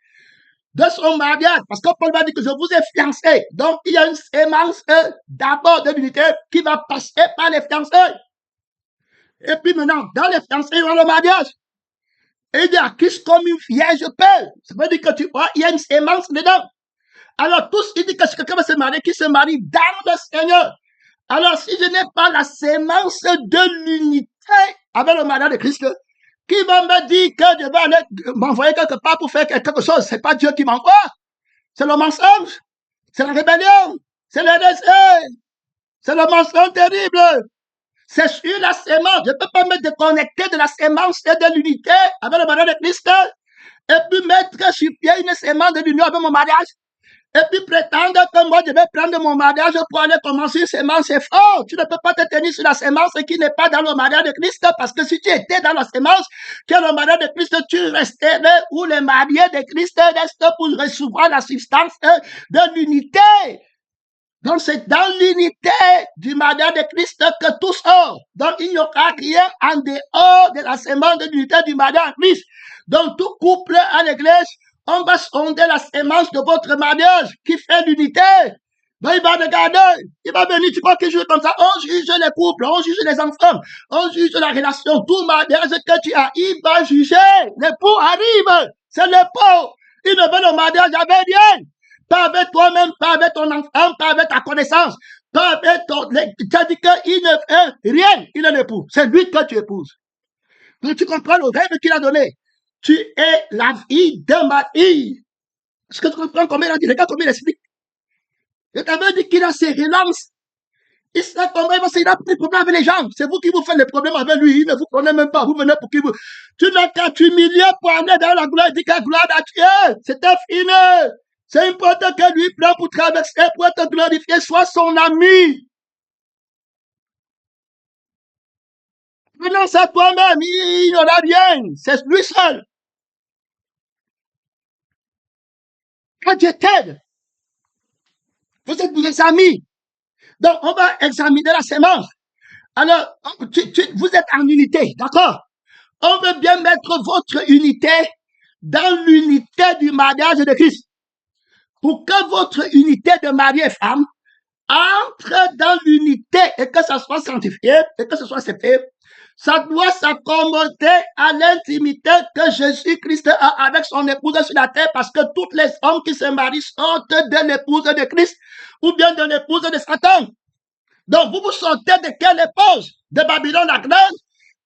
de son mariage. Parce que Paul va dire que je vous ai fiancé. Donc, il y a une sémence d'abord de l'unité qui va passer par les fiancés. Et puis maintenant, dans les fiancés, il y aura le mariage. Et il dit à Christ comme une vierge pelle. Ça veut dire que tu vois, il y a une sémence dedans. Alors, tous, il dit que si quelqu'un va se marier, qui se marie dans le Seigneur. Alors, si je n'ai pas la sémence de l'unité avec le mariage de Christ, qui va me dire que je vais aller m'envoyer quelque part pour faire quelque chose? C'est pas Dieu qui m'envoie. C'est le mensonge. C'est la rébellion. C'est le désir. C'est le mensonge terrible. C'est sur la sémence. Je ne peux pas me déconnecter de la sémence et de l'unité avec le mariage de Christ et puis mettre sur pied une sémence de l'union avec mon mariage. Et puis prétendre que moi je vais prendre mon mariage pour aller commencer une sémence, c'est faux. Tu ne peux pas te tenir sur la sémence qui n'est pas dans le mariage de Christ, parce que si tu étais dans la sémence qui est le mariage de Christ, tu resterais où les mariés de Christ restent pour recevoir la substance de l'unité. Donc c'est dans l'unité du mariage de Christ que tout sort. Donc il n'y aura rien en dehors de la sémence de l'unité du mariage de Christ. Donc tout couple à l'église, on va sonder la sémence de votre mariage qui fait l'unité. Donc il va regarder, il va venir, tu crois qu'il joue comme ça? On juge les couples, on juge les enfants, on juge la relation, tout mariage que tu as, il va juger. L'époux arrive, c'est l'époux. Il ne veut le mariage avec rien. Pas avec toi-même, pas avec ton enfant, pas avec ta connaissance, pas avec ton... Tu as dit qu'il ne fait rien, il est l'époux. C'est lui que tu épouses. Donc tu comprends le rêve qu'il a donné. Tu es la fille de ma fille. Est-ce que tu comprends comment il a dit? Regarde comment il explique. Je t'avais dit qu'il a ses relances. Il sera tombé parce qu'il a pris des problèmes avec les gens. C'est vous qui vous faites les problèmes avec lui. Il ne vous connaît même pas. Vous venez pour qu'il vous... Tu n'as qu'à t'humilier pour aller dans la gloire. Il dit que la gloire à Dieu, c'était fini. C'est important que lui prenne pour traverser, pour être glorifié, soit son ami. Renonce à toi-même, il n'aura rien. C'est lui seul. Quand Dieu t'aide, vous êtes des amis. Donc, on va examiner la sémence. Alors, vous êtes en unité, d'accord? On veut bien mettre votre unité dans l'unité du mariage de Christ. Pour que votre unité de mari et femme entre dans l'unité et que ça soit sanctifié et que ce soit accepté, ça doit s'accommoder à l'intimité que Jésus-Christ a avec son épouse sur la terre, parce que toutes les femmes qui se marient sont de l'épouse de Christ ou bien de l'épouse de Satan. Donc, vous sortez de quelle épouse? De Babylone la grande?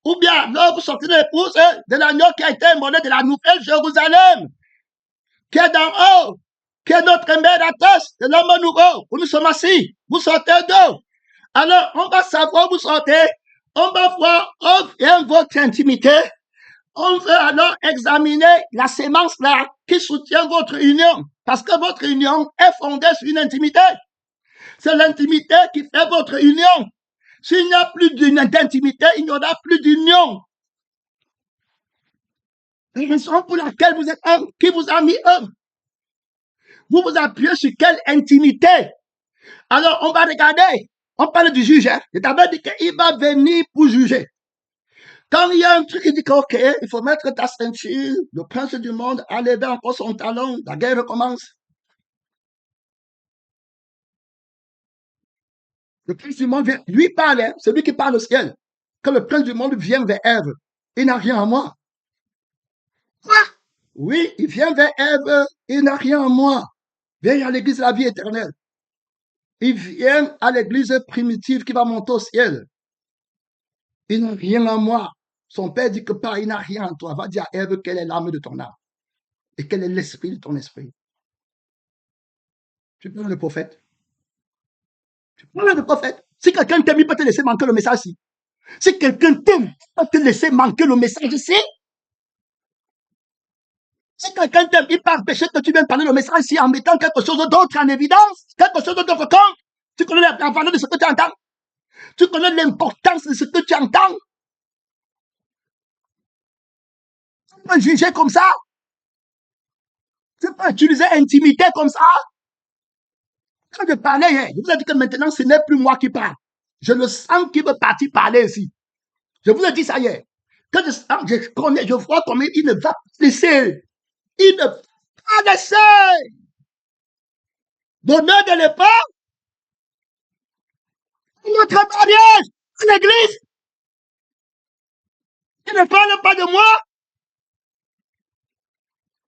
Ou bien, non, vous sortez de l'épouse de l'agneau qui a été immolé de la nouvelle Jérusalem, qui est d'en haut, qui est notre médiatrice de l'homme nouveau, où nous sommes assis. Vous sortez d'où? Alors, on va savoir où vous sortez. On va voir où vient votre intimité. On veut alors examiner la sémence là qui soutient votre union. Parce que votre union est fondée sur une intimité. C'est l'intimité qui fait votre union. S'il n'y a plus d'intimité, il n'y aura plus d'union. La raison pour laquelle vous êtes un, qui vous a mis un. Vous vous appuyez sur quelle intimité? Alors, on va regarder. On parle du juge. Hein? Je t'avais dit qu'il va venir pour juger. Quand il y a un truc qui dit OK, il faut mettre ta ceinture, le prince du monde a levé encore son talon, la guerre recommence. Le prince du monde vient, lui parle, hein, c'est lui qui parle au ciel. Quand le prince du monde vient vers Ève, il n'a rien à moi. Quoi? Oui, il vient vers Ève, il n'a rien à moi. Viens à l'église de la vie éternelle. Il vient à l'église primitive qui va monter au ciel. Il n'a rien à moi. Son père dit que pas, il n'a rien en toi. Va dire à Ève quelle est l'âme de ton âme et quel est l'esprit de ton esprit. Tu parles le prophète. Tu parles le prophète. Si quelqu'un t'aime, il peut te laisser manquer le message ici. Si quelqu'un t'aime, il peut te laisser manquer le message ici. Si quelqu'un t'aime, il peut empêcher que tu viennes parler le message ici en mettant quelque chose d'autre en évidence, quelque chose d'autre compte. Tu connais la valeur de ce que tu entends. Tu connais l'importance de ce que tu entends. Tu peux juger comme ça. Tu peux utiliser intimité comme ça. Quand je parlais, je vous ai dit que maintenant, ce n'est plus moi qui parle. Je le sens qu'il veut partir parler ici. Je vous ai dit ça hier. Quand je connais, je vois comment il ne va pas laisser. Il ne va pas laisser. D'honneur de l'époque, notre mariage à l'église. Il ne parle pas de moi.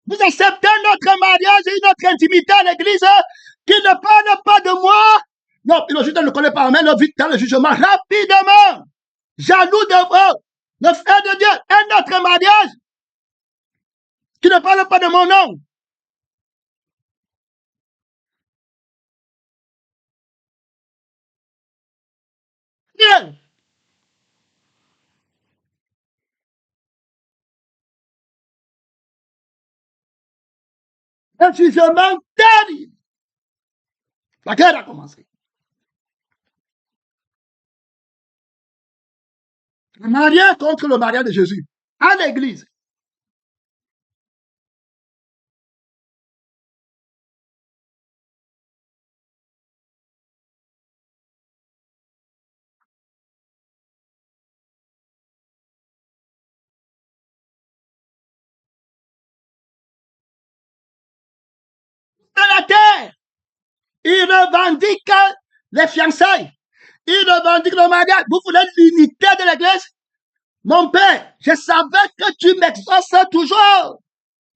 Vous acceptez notre mariage et notre intimité à l'église qui ne parle pas de moi. Non, le juge ne le connaît pas. Amène vite dans le jugement rapidement. Jaloux de vous. Le frère de Dieu, un autre mariage qui ne parle pas de mon nom. Bien. Un jugement terrible. La guerre a commencé. Le mariage contre le mariage de Jésus à l'église. De la terre. Il revendique les fiançailles. Il revendique le mariage. Vous voulez l'unité de l'église? Mon père, je savais que tu m'exauces toujours.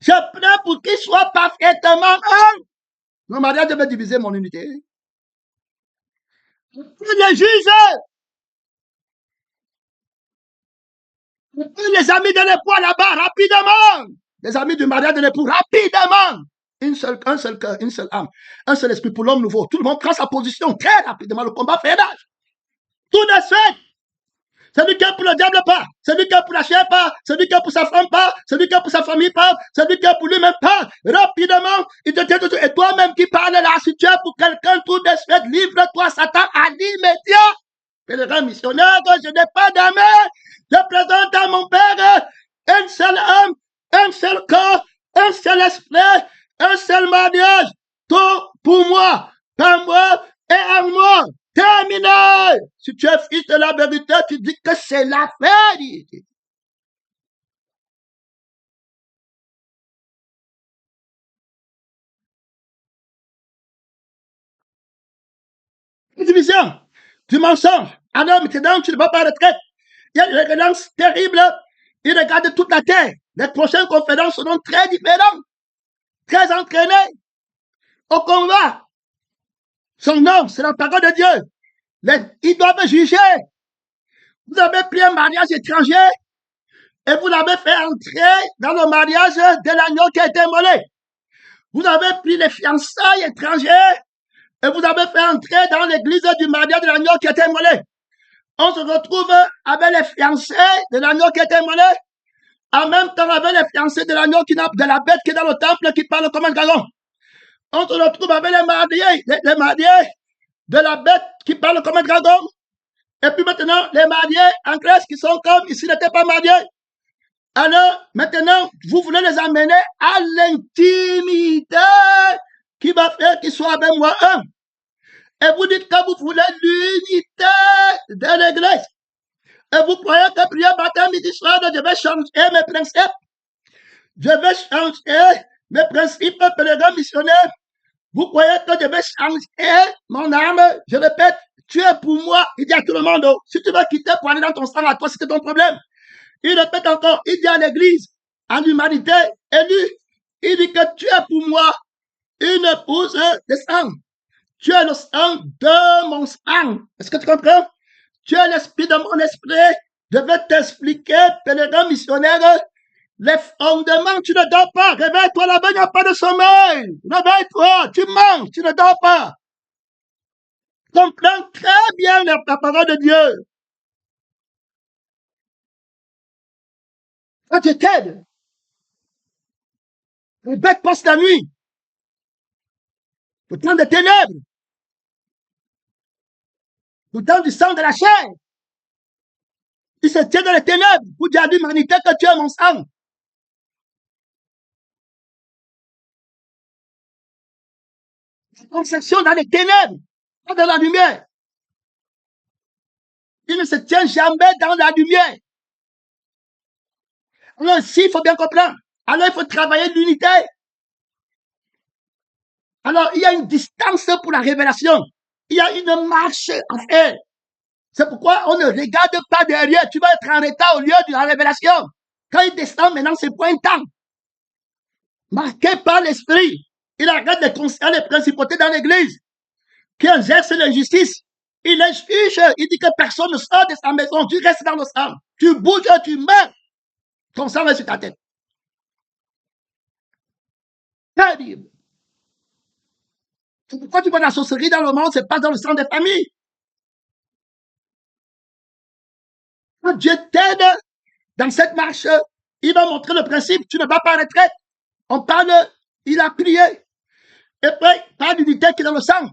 Je prie pour qu'il soit parfaitement un. Le mariage devait diviser mon unité. Les juges, les amis de l'époux là-bas, rapidement. Les amis du mariage de l'époux, rapidement. Un seul cœur, une seule âme, un seul esprit pour l'homme nouveau. Tout le monde prend sa position très rapidement. Le combat fait l'âge. Tout de suite. Celui qui est pour le diable pas, celui qui est pour la chair pas, celui qui est pour sa femme pas, celui qui est pour sa famille pas, celui qui est pour lui-même pas. Rapidement, il te tient tout de suite. Et toi-même qui parles là, si tu es pour quelqu'un, tout de suite, livre-toi Satan à l'immédiat. Pèlerin missionnaire, je n'ai pas d'amis. Je présente à mon Père un seul homme, un seul corps, un seul esprit, un seul mariage. Tout pour moi, par moi et à moi. Terminé. Si tu es fils de la vérité, tu dis que c'est la vérité. Division du mensonge. Alors maintenant, tu ne vas pas retraite. Il y a une relance terrible. Il regarde toute la terre. Les prochaines conférences seront très différentes, très entraînées. Au combat. Son nom, c'est la parole de Dieu. Ils doivent juger. Vous avez pris un mariage étranger et vous l'avez fait entrer dans le mariage de l'agneau qui a été immolé. Vous avez pris les fiançailles étrangères et vous avez fait entrer dans l'église du mariage de l'agneau qui a été immolé. On se retrouve avec les fiancés de l'agneau qui a été immolé, en même temps avec les fiancés de l'agneau de la bête qui est dans le temple qui parle comme un dragon. On se retrouve avec les mariés de la bête qui parle comme un dragon. Et puis maintenant, les mariés en Grèce qui sont comme s'ils n'étaient pas mariés. Alors, maintenant, vous voulez les amener à l'intimité qui va faire qu'ils soient avec moi un. Et vous dites que vous voulez l'unité de l'église. Et vous croyez que prière matin, midi, soir, je vais changer mes principes. Je vais changer mes principes, pèlerin missionnaire. Vous croyez que je vais changer mon âme. Je répète, tu es pour moi. Il dit à tout le monde, si tu veux quitter pour aller dans ton sang à toi, c'était ton problème. Il répète encore, il dit à l'église, en humanité élue, il dit que tu es pour moi une épouse de sang. Tu es le sang de mon sang. Est-ce que tu comprends? Tu es l'esprit de mon esprit. Je vais t'expliquer, pèlerin missionnaire, les fondements. Tu ne dors pas. Réveille-toi là-bas, il n'y a pas de sommeil. Réveille-toi, tu manges, tu ne dors pas. Comprends très bien la parole de Dieu. Quand tu t'aides, les bêtes passent la nuit. Le temps des ténèbres. Le temps du sang de la chair. Il se tient dans les ténèbres pour dire à l'humanité que tu es mon sang. La conception dans les ténèbres, pas dans la lumière. Il ne se tient jamais dans la lumière. Alors ici, il faut bien comprendre. Alors il faut travailler l'unité. Alors il y a une distance pour la révélation. Il y a une marche à faire. C'est pourquoi on ne regarde pas derrière. Tu vas être en retard au lieu de la révélation. Quand il descend maintenant, c'est pointant. Marqué par l'esprit. Il arrête de considérer les principautés dans l'église qui exercent l'injustice. Il est juge. Il dit que personne ne sort de sa maison. Tu restes dans le sang. Tu bouges, tu meurs. Ton sang est sur ta tête. Terrible. C'est pourquoi tu vois la sorcellerie dans le monde, c'est pas dans le sang des familles. Quand Dieu t'aide dans cette marche, il va montrer le principe. Tu ne vas pas à retraite. On parle, il a prié. Et puis, pas d'unité qui est dans le sang.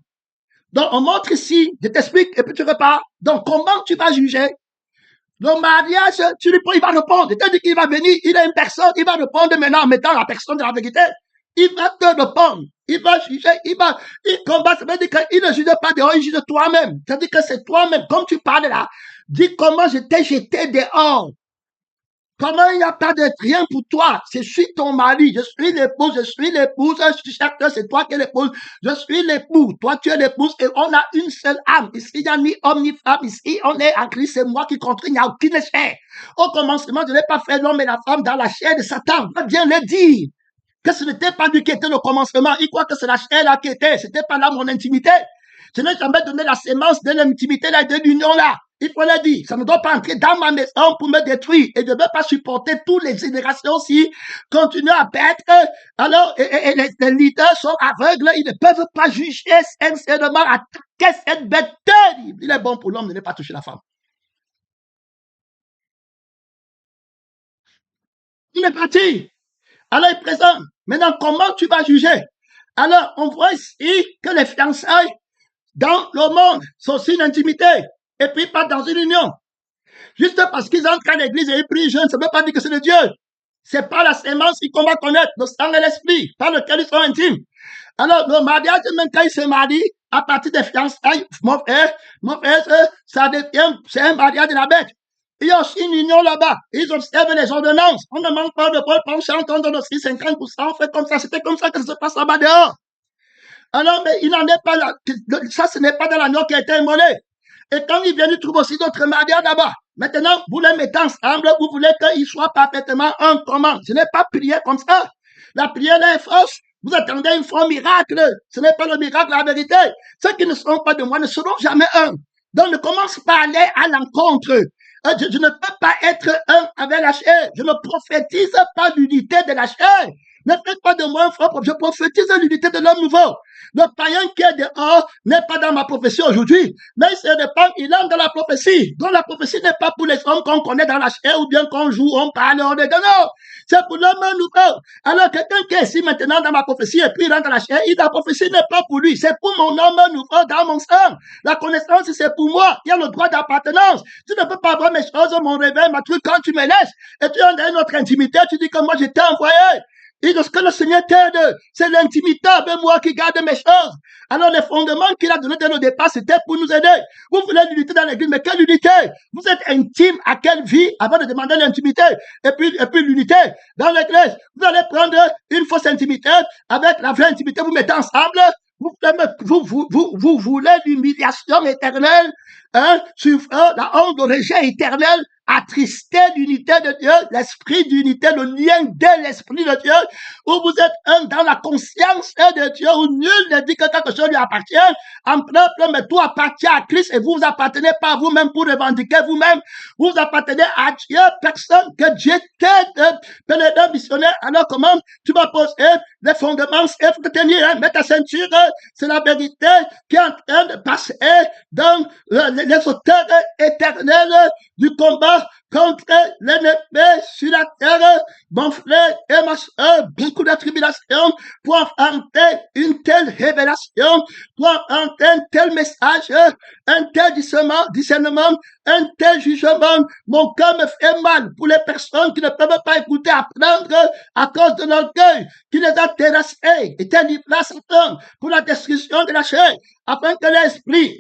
Donc, on montre ici, je t'explique, et puis tu repars. Donc, comment tu vas juger? Le mariage, il va répondre. C'est-à-dire qu'il va venir, il a une personne, il va répondre maintenant en mettant la personne de la vérité. Il va te répondre. Il va juger, il combat. Ça veut dire qu'il ne juge pas dehors, il juge toi-même. C'est-à-dire que c'est toi-même. Comme tu parles là, dis comment je t'ai jeté dehors. Comment il n'y a pas de rien pour toi? Je suis ton mari, je suis l'épouse, chaque c'est toi qui es l'épouse, je suis l'époux, toi tu es l'épouse et on a une seule âme. Ici, il n'y a ni homme ni femme, ici on est en Christ, c'est moi qui contre, il n'y a aucune chair. Au commencement, je n'ai pas fait l'homme et la femme dans la chair de Satan. Va bien le dire. Que ce n'était pas lui qui était le commencement, il croit que c'est la chair là qui était, c'était pas là mon intimité. Je n'ai jamais donné la sémence de l'intimité là, de l'union là. il faut le dire. Ça ne doit pas entrer dans ma maison pour me détruire. Et je ne veux pas supporter toutes les générations si continuent à paître. Alors, et les leaders sont aveugles. Ils ne peuvent pas juger sincèrement, attaquer cette bête terrible. Il est bon pour l'homme de ne pas toucher la femme. Il est parti. Alors, il présente. Maintenant, comment tu vas juger? Alors, on voit ici que les fiançailles dans le monde sont aussi une intimité. Et puis, pas dans une union. Juste parce qu'ils entrent à l'église et ils prient jeune, ça ne veut pas dire que c'est de Dieu. C'est pas la sémence qu'on va connaître, le sang et l'esprit, par lequel ils sont intimes. Alors, le mariage, même quand ils se marient, à partir des fiançailles, mon frère, ça devient, c'est un mariage de la bête. Il y a aussi une union là-bas. Ils observent les ordonnances. On ne manque pas de Paul Penchant, on donne aussi 50%, on fait comme ça. C'était comme ça que ça se passe là-bas dehors. Alors, mais il n'en est pas là. Ça, ce n'est pas dans l'agneau qui a été immolé. Et quand il vient, il trouve aussi d'autres mariages là-bas. Maintenant, vous les mettez ensemble, vous voulez qu'ils soient parfaitement un comment. Ce n'est pas prier comme ça. La prière est fausse. Vous attendez un faux miracle. Ce n'est pas le miracle, la vérité. Ceux qui ne seront pas de moi ne seront jamais un. Donc, ne commence pas à aller à l'encontre. Je ne peux pas être un avec la chair. Je ne prophétise pas l'unité de la chair. Ne faites pas de moi un faux prophète. Je prophétise l'unité de l'homme nouveau. Le païen qui est dehors n'est pas dans ma prophétie aujourd'hui, mais il se dépend, il entre dans la prophétie. Donc la prophétie n'est pas pour les hommes qu'on connaît dans la chair ou bien qu'on joue, on parle, on est non. C'est pour l'homme nouveau. Alors quelqu'un qui est ici maintenant dans ma prophétie et puis il rentre dans la chair, la prophétie n'est pas pour lui, c'est pour mon homme nouveau dans mon sang. La connaissance, c'est pour moi. Il y a le droit d'appartenance. Tu ne peux pas voir mes choses, mon réveil, ma truc, quand tu me laisses et tu as une autre intimité, tu dis que moi je t'ai envoyé. Et ce que le Seigneur t'aide, c'est l'intimité avec moi qui garde mes choses. Alors les fondements qu'il a donnés dès le départ, c'était pour nous aider. Vous voulez l'unité dans l'église, mais quelle unité? Vous êtes intime à quelle vie avant de demander l'intimité? Et puis l'unité dans l'église. Vous allez prendre une fausse intimité avec la vraie intimité, vous mettez ensemble. Vous voulez l'humiliation éternelle, sur la honte, le rejet éternel, attrister l'unité de Dieu, l'esprit d'unité, le lien de l'esprit de Dieu, où vous êtes un dans la conscience de Dieu, où nul ne dit que quelque chose lui appartient, en peuple, mais tout appartient à Christ et vous appartenez pas à vous-même pour revendiquer vous-même, vous appartenez à Dieu, personne que Dieu t'aide, pénétrant missionnaire. Alors comment tu vas poser les fondements, il faut te tenir, mettre ta ceinture, c'est la vérité qui est en train de passer dans les auteurs éternels du combat contre l'ennemi sur la terre. Mon frère et ma soeur, beaucoup de tribulations pour affronter une telle révélation, pour affronter un tel message, un tel discernement, un tel jugement. Mon cœur me fait mal pour les personnes qui ne peuvent pas écouter, apprendre à cause de l'orgueil qui les a terrassés et livrés à Satan pour la destruction de la chair, afin que l'esprit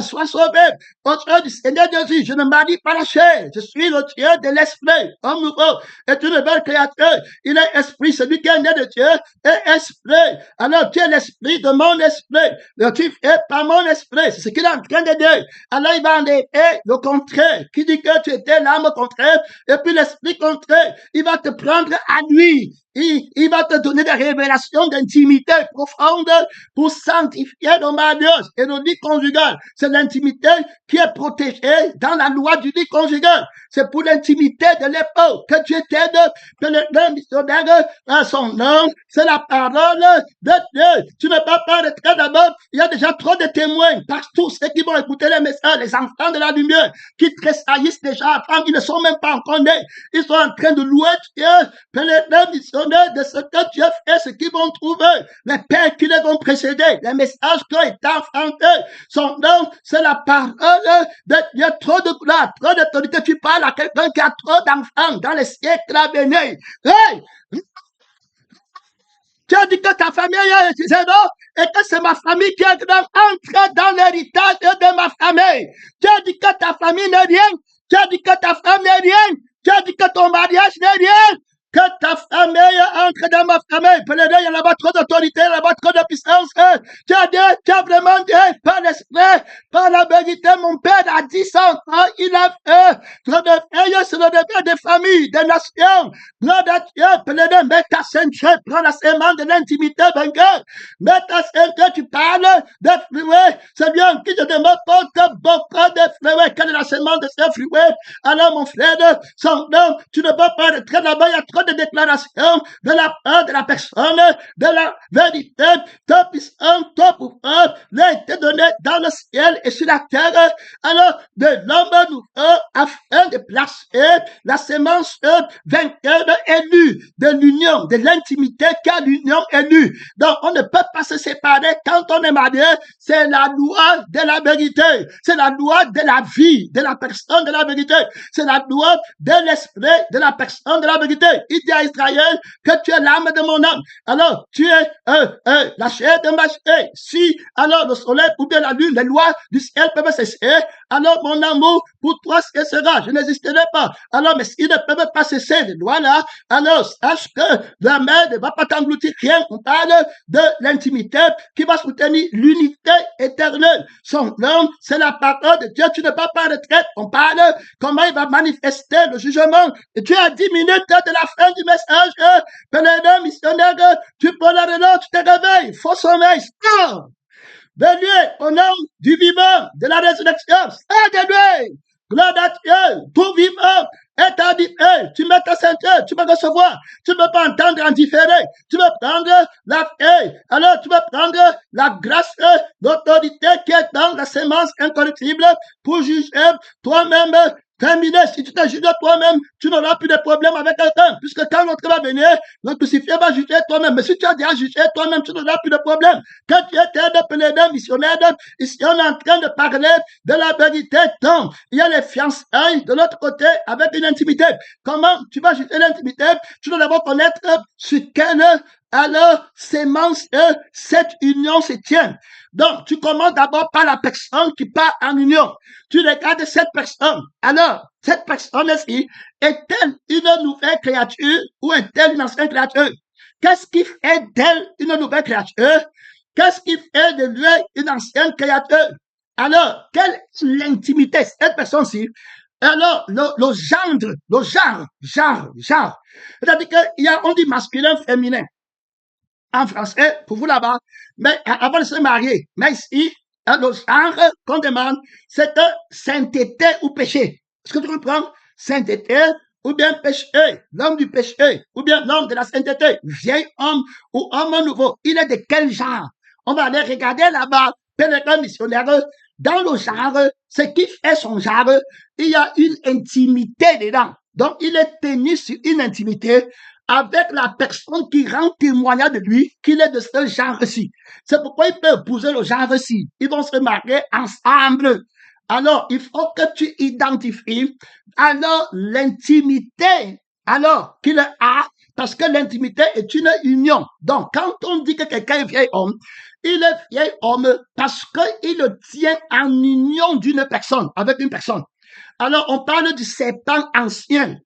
soit sauvé. Au nom du Seigneur Jésus, je ne marie pas la chair. Je suis le Dieu de l'esprit. Homme nouveau est une belle créature. Il est esprit. Celui qui est né de Dieu est esprit. Alors tu es l'esprit de mon esprit. Tu es par mon esprit. C'est ce qu'il est en train de dire. Alors il va enlever le contraire. Qui dit que tu étais l'âme contraire et puis l'esprit contraire. Il va te prendre à lui. Il va te donner des révélations d'intimité profonde pour sanctifier le mariage et le lit conjugal. C'est l'intimité qui est protégée dans la loi du lit conjugal. C'est pour l'intimité de l'époque que Dieu t'aide, que le missionnaire à son nom, c'est la parole de Dieu. Tu ne peux pas rentrer d'abord. Il y a déjà trop de témoins partout, ceux qui vont écouter les messages, les enfants de la lumière, qui tressaillissent déjà avant, ils ne sont même pas encore nés. Ils sont en train de louer Dieu, que le missionnaire de ce que Dieu fait, ce qu'ils vont trouver. Les pères qui les ont précédés, les messages qui ont été enfantés. Son nom, c'est la parole de Dieu. Trop de gloire, trop d'autorité. Tu parles à quelqu'un qui a trop d'enfants dans les siècles à venir. Hey! Tu as dit que ta famille est zéro et que c'est ma famille qui entre dans l'héritage de ma famille. Tu as dit que ta famille n'est rien. Tu as dit que ta femme n'est rien. Tu as dit que ton mariage n'est rien. que ta famille entre dans ma famille. Prenez, il y a là-bas trop d'autorité, là-bas trop de puissance. Tu as dit, tu as vraiment dit, par l'esprit, par la vérité, mon père a dit ça. Il a fait trop de frères, c'est le devoir des familles, des nations. Gloire à Dieu, prenez, mets ta ceinture, prends la sémence de l'intimité, vainqueur. Mets ta ceinture, tu parles de fruits. C'est bien qui te demande beaucoup de fruits. Quelle est la sémence de ces fruits? Alors, mon frère, son nom, tu ne peux pas rentrer là-bas, il y a trop de déclarations de la part de la personne, de la vérité, ta puissance, ton pouvoir, l'a été donné dans le ciel et sur la terre. Alors, de l'homme nouveau, afin de placer la sémence vainqueur élue de l'union, de l'intimité, car l'union élue. Donc, on ne peut pas se séparer quand on est marié. C'est la loi de la vérité. C'est la loi de la vie, de la personne de la vérité. C'est la loi de l'esprit de la personne de la vérité. Il dit à Israël que tu es l'âme de mon âme. Alors, tu es la chair de ma chair. Si, alors, le soleil ou bien la lune, les lois du ciel peuvent cesser, alors mon amour pour toi cessera. Je n'existerai pas. Alors, mais s'ils ne peuvent pas cesser les lois-là, alors, sache que la mer ne va pas t'engloutir rien. On parle de l'intimité qui va soutenir l'unité éternelle. Son nom, c'est la parole de Dieu. Tu ne vas pas retraite. On parle comment il va manifester le jugement. Et tu as 10 minutes de la fin du message. Pèlerin, missionnaire, tu prends la relance, tu te réveilles. Faux sommeil. Stop. Bélier, au nom du vivant, de la résurrection. De lui. Gloire à Dieu. Tout vivant est en différé. Tu mets ta ceinture, tu peux recevoir. Tu ne peux pas entendre en différé. Tu peux prendre la paix. Alors tu peux prendre la grâce d'autorité qui est dans la sémence incorruptible pour juger toi-même. Terminé, si tu te juges toi-même, tu n'auras plus de problème avec quelqu'un, puisque quand l'autre va venir, le crucifié va juger toi-même. Mais si tu as déjà jugé toi-même, tu n'auras plus de problème. Quand tu étais de pèlerin, missionnaire, ici on est en train de parler de la vérité. Donc, il y a les fiançailles de l'autre côté avec une intimité. Comment tu vas juger l'intimité? Tu dois d'abord connaître sur quelle alors sémence cette union se tient. Donc, tu commences d'abord par la personne qui part en union. Tu regardes cette personne. Alors, cette personne-ci, est-elle une nouvelle créature ou est-elle une ancienne créature? Qu'est-ce qui fait d'elle une nouvelle créature? Qu'est-ce qui fait de lui une ancienne créature? Alors, quelle est l'intimité? Cette personne-ci, alors, le genre. C'est-à-dire qu'il y a, on dit masculin, féminin. En français, pour vous là-bas, mais avant de se marier. Mais ici, le genre qu'on demande, c'est sainteté ou péché. Est-ce que tu comprends? Sainteté ou bien péché, l'homme du péché, ou bien l'homme de la sainteté, vieil homme ou homme nouveau. Il est de quel genre? On va aller regarder là-bas, pèlerin missionnaire, dans le genre, ce qui fait son genre, il y a une intimité dedans. Donc, il est tenu sur une intimité avec la personne qui rend témoignage de lui qu'il est de ce genre-ci. C'est pourquoi il peut épouser le genre-ci. Ils vont se marier ensemble. Alors, il faut que tu identifies alors l'intimité alors qu'il a, parce que l'intimité est une union. Donc, quand on dit que quelqu'un est vieil homme, il est vieil homme parce qu'il tient en union d'une personne, avec une personne. Alors, on parle du serpent ancien.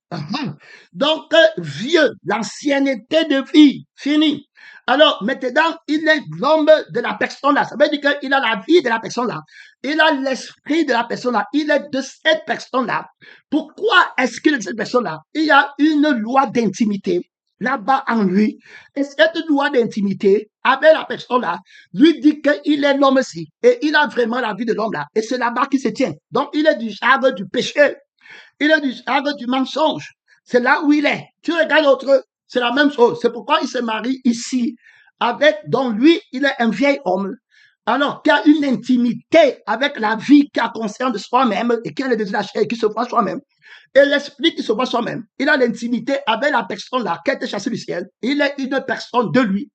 Donc, vieux, l'ancienneté de vie, fini. Alors, maintenant, il est l'homme de la personne-là. Ça veut dire qu'il a la vie de la personne-là. Il a l'esprit de la personne-là. Il est de cette personne-là. Pourquoi est-ce qu'il est de cette personne-là? Il y a une loi d'intimité là-bas en lui. Et cette loi d'intimité, avec la personne-là, lui dit qu'il est l'homme-ci. Et il a vraiment la vie de l'homme-là. Et c'est là-bas qu'il se tient. Donc, il est du genre du péché. Il est du genre du mensonge. C'est là où il est. Tu regardes l'autre, c'est la même chose. C'est pourquoi il se marie ici. Avec, donc lui, il est un vieil homme. Alors, qui a une intimité avec la vie qui a conscience de soi-même et qui a les désirs de la chair, qui se voit soi-même. Et l'esprit qui se voit soi-même. Il a l'intimité avec la personne là qui a été chassée du ciel. Il est une personne de lui.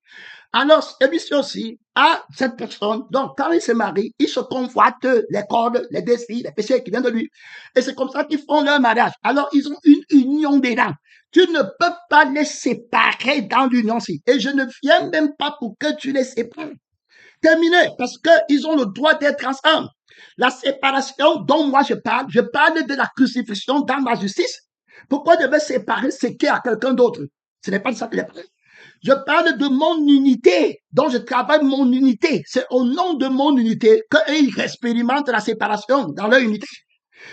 Alors, celui-ci aussi a cette personne. Donc, quand il se marie, il se convoite les cordes, les désirs, les péchés qui viennent de lui. Et c'est comme ça qu'ils font leur mariage. Alors, ils ont une union dedans. Tu ne peux pas les séparer dans l'union-ci. Et je ne viens même pas pour que tu les sépares. Terminé, parce qu'ils ont le droit d'être ensemble. La séparation dont moi je parle de la crucifixion dans ma justice. Pourquoi je vais séparer ce qui est à quelqu'un d'autre? Ce n'est pas de ça que je parle. Je parle de mon unité, dont je travaille mon unité. C'est au nom de mon unité qu'eux expérimentent la séparation dans leur unité.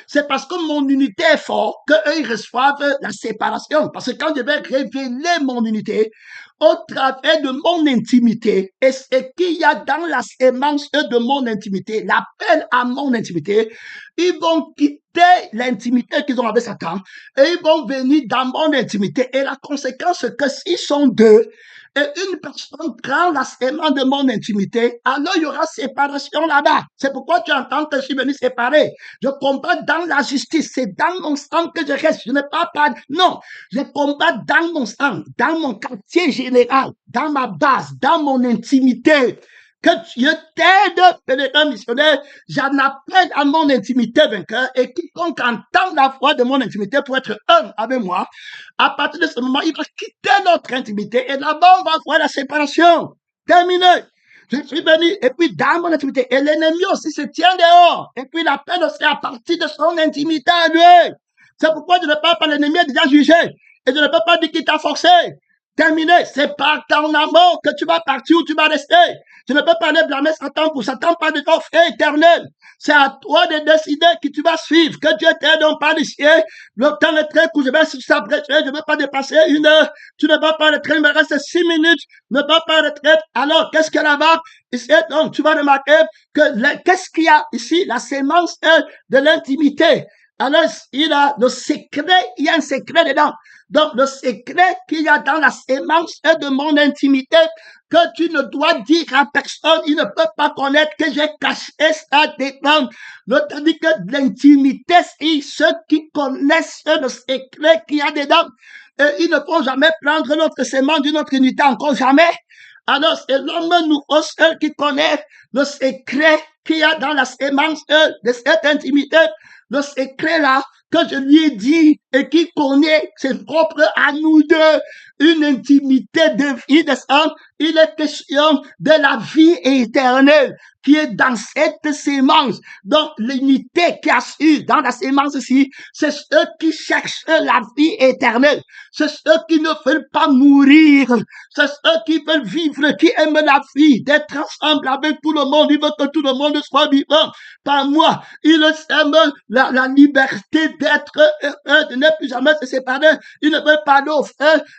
C'est parce que mon unité est forte qu'eux ils reçoivent la séparation. Parce que quand je vais révéler mon unité au travers de mon intimité, et ce qu'il y a dans la sémence de mon intimité, l'appel à mon intimité, ils vont quitter l'intimité qu'ils ont avec Satan et ils vont venir dans mon intimité. Et la conséquence, c'est que s'ils sont deux, et une personne prend la sémence de mon intimité, alors il y aura séparation là-bas. C'est pourquoi tu entends que je suis venu séparer. Je combats dans la justice. C'est dans mon sang que je reste. Je n'ai pas non. Je combats dans mon sang, dans mon quartier général, dans ma base, dans mon intimité. Que Dieu t'aide, pénétrant missionnaire, j'en appelle à mon intimité vainqueur, et quiconque entend la voix de mon intimité pour être un avec moi, à partir de ce moment, il va quitter notre intimité, et là-bas, on va voir la séparation. Terminé. Je suis venu, et puis dans mon intimité, et l'ennemi aussi se tient dehors, et puis la peine aussi à partir de son intimité à lui. C'est pourquoi je ne parle pas, l'ennemi est déjà jugé, et je ne peux pas dire qu'il t'a forcé. Terminé, c'est par ton amour que tu vas partir ou tu vas rester. Je ne peux pas aller blâmer Satan pour Satan, pas de ton frère éternel. C'est à toi de décider qui tu vas suivre. Que Dieu t'aide, on parle ici. Le temps est très court, je vais s'abrèger, je ne veux pas dépasser 1 heure. Tu ne vas pas retraite, il me reste 6 minutes. Ne vas pas retraite. Alors, qu'est-ce qu'il y a là-bas? Ici, donc, tu vas remarquer que qu'est-ce qu'il y a ici? La sémence de l'intimité. Alors, il a le secret, il y a un secret dedans. Donc, le secret qu'il y a dans la sémence de mon intimité, que tu ne dois dire à personne, il ne peut pas connaître que j'ai caché ça dedans. C'est-à-dire que l'intimité, c'est ceux qui connaissent le secret qu'il y a dedans. Et ils ne vont jamais prendre notre sémence d'une autre unité, encore jamais. Alors, c'est l'homme nouveau seul qui connaît le secret qu'il y a dans la sémence de cette intimité. Le secret là, que je lui ai dit et qui connaît, c'est propre à nous deux, une intimité de vie de sang. Il est question de la vie éternelle qui est dans cette sémence. Donc, l'unité qui assure dans la sémence ici, c'est ceux qui cherchent la vie éternelle. C'est ceux qui ne veulent pas mourir. C'est ceux qui veulent vivre, qui aiment la vie, d'être ensemble avec tout le monde. Ils veulent que tout le monde soit vivant. Par moi, ils aiment la liberté d'être heureux, de ne plus jamais se séparer. Ils ne veulent pas l'offre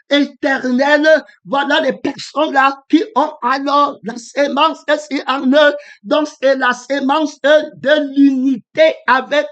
éternelle. Voilà les personnes là qui ont alors la sémence en eux. Donc, c'est la sémence de l'unité avec